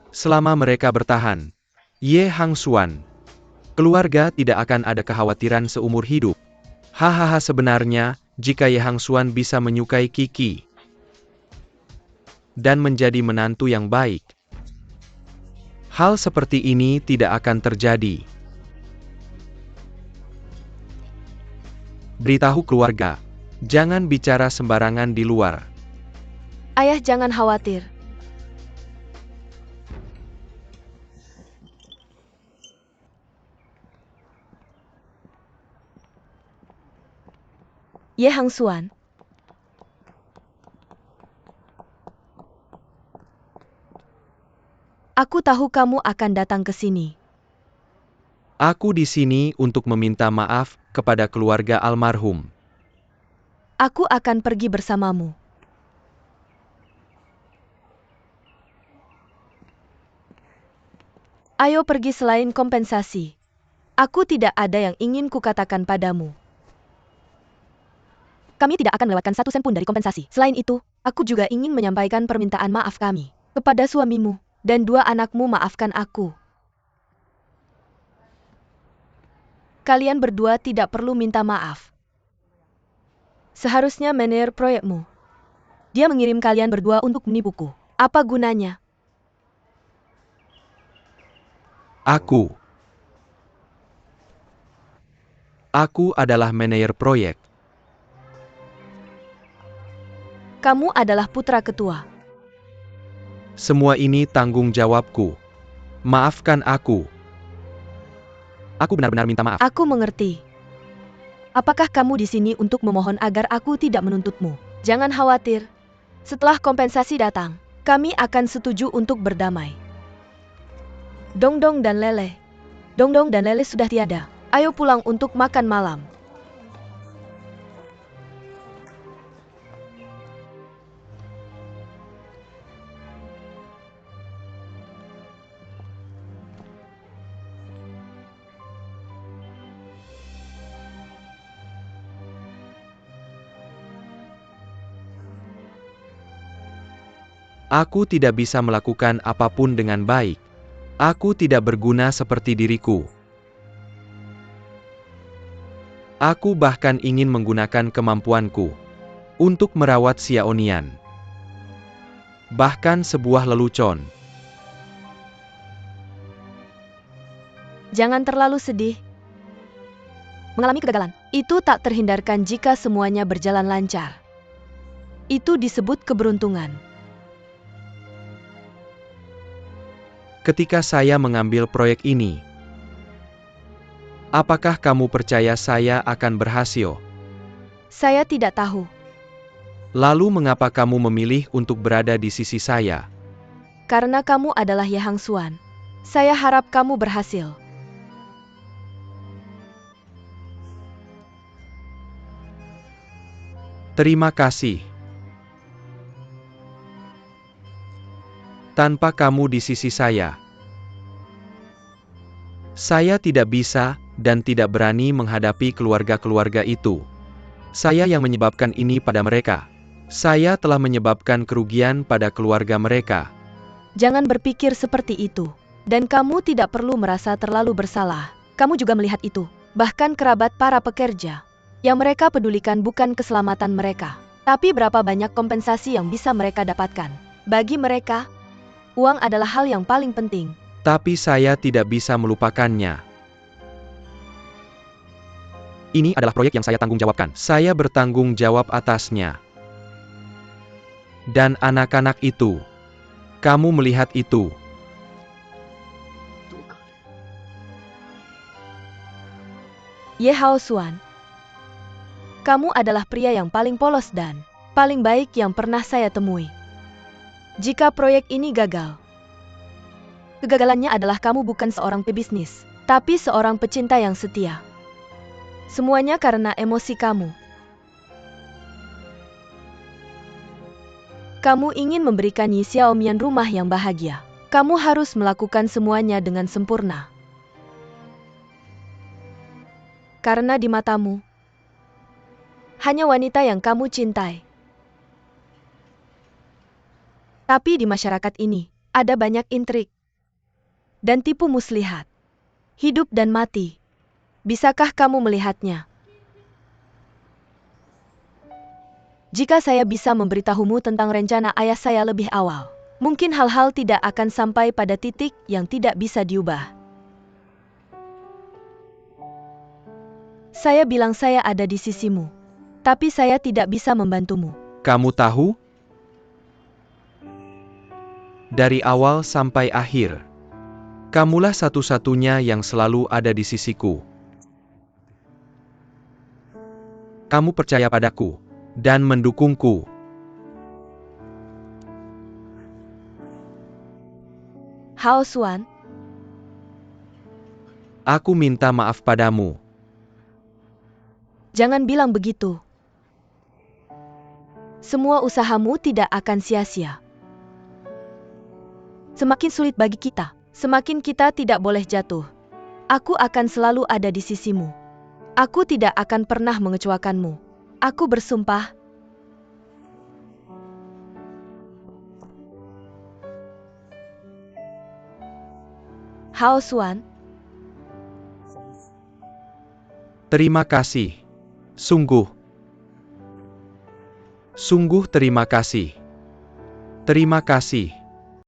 selama mereka bertahan, Ye Hangsuan, keluarga tidak akan ada kekhawatiran seumur hidup. Hahaha, sebenarnya, jika Ye Hangsuan bisa menyukai Kiki dan menjadi menantu yang baik, hal seperti ini tidak akan terjadi. Beritahu keluarga, jangan bicara sembarangan di luar. Ayah, jangan khawatir. Ye Hangsuan, aku tahu kamu akan datang ke sini. Aku di sini untuk meminta maaf kepada keluarga almarhum. Aku akan pergi bersamamu. Ayo pergi selain kompensasi. Aku tidak ada yang ingin kukatakan padamu. Kami tidak akan melewatkan 1 sen pun dari kompensasi. Selain itu, aku juga ingin menyampaikan permintaan maaf kami kepada suamimu dan 2 anakmu. Maafkan aku. Kalian berdua tidak perlu minta maaf. Seharusnya manajer proyekmu. Dia mengirim kalian berdua untuk menipuku. Apa gunanya? Aku adalah manajer proyek. Kamu adalah putra ketua. Semua ini tanggung jawabku. Maafkan aku. Aku benar-benar minta maaf. Aku mengerti. Apakah kamu di sini untuk memohon agar aku tidak menuntutmu? Jangan khawatir. Setelah kompensasi datang, kami akan setuju untuk berdamai. Dongdong dan Lele. Dongdong dan Lele sudah tiada. Ayo pulang untuk makan malam. Aku tidak bisa melakukan apapun dengan baik. Aku tidak berguna seperti diriku. Aku bahkan ingin menggunakan kemampuanku untuk merawat Xiaonian. Bahkan sebuah lelucon. Jangan terlalu sedih. Mengalami kegagalan, itu tak terhindarkan jika semuanya berjalan lancar. Itu disebut keberuntungan. ketika saya mengambil proyek ini. Apakah kamu percaya saya akan berhasil? Saya tidak tahu. Lalu mengapa kamu memilih untuk berada di sisi saya? Karena kamu adalah Ye Hang Xuan. Saya harap kamu berhasil. Terima kasih. Tanpa kamu di sisi saya tidak bisa dan tidak berani menghadapi keluarga-keluarga itu. Saya yang menyebabkan ini pada mereka. Saya telah menyebabkan kerugian pada keluarga mereka. Jangan berpikir seperti itu. Dan kamu tidak perlu merasa terlalu bersalah. Kamu juga melihat itu. Bahkan kerabat para pekerja. Yang mereka pedulikan bukan keselamatan mereka, tapi berapa banyak kompensasi yang bisa mereka dapatkan. Bagi mereka, uang adalah hal yang paling penting. Tapi saya tidak bisa melupakannya. Ini adalah proyek yang saya tanggung jawabkan. Saya bertanggung jawab atasnya. Dan anak-anak itu. Kamu melihat itu. Ye Hao Xuan, kamu adalah pria yang paling polos dan paling baik yang pernah saya temui. Jika proyek ini gagal, kegagalannya adalah kamu bukan seorang pebisnis, tapi seorang pecinta yang setia. Semuanya karena emosi kamu. Kamu ingin memberikan Yi Xiaomian rumah yang bahagia. Kamu harus melakukan semuanya dengan sempurna. Karena di matamu, hanya wanita yang kamu cintai. Tapi di masyarakat ini, ada banyak intrik dan tipu muslihat. Hidup dan mati. Bisakah kamu melihatnya? Jika saya bisa memberitahumu tentang rencana ayah saya lebih awal, mungkin hal-hal tidak akan sampai pada titik yang tidak bisa diubah. Saya bilang saya ada di sisimu, tapi saya tidak bisa membantumu. Kamu tahu? Dari awal sampai akhir, kamulah satu-satunya yang selalu ada di sisiku. Kamu percaya padaku dan mendukungku. Hao Xuan, Aku minta maaf padamu. jangan bilang begitu. Semua usahamu tidak akan sia-sia. Semakin sulit bagi kita, semakin kita tidak boleh jatuh. Aku akan selalu ada di sisimu. Aku tidak akan pernah mengecewakanmu. Aku bersumpah. Hao Xuan, Terima kasih. Sungguh terima kasih. Terima kasih.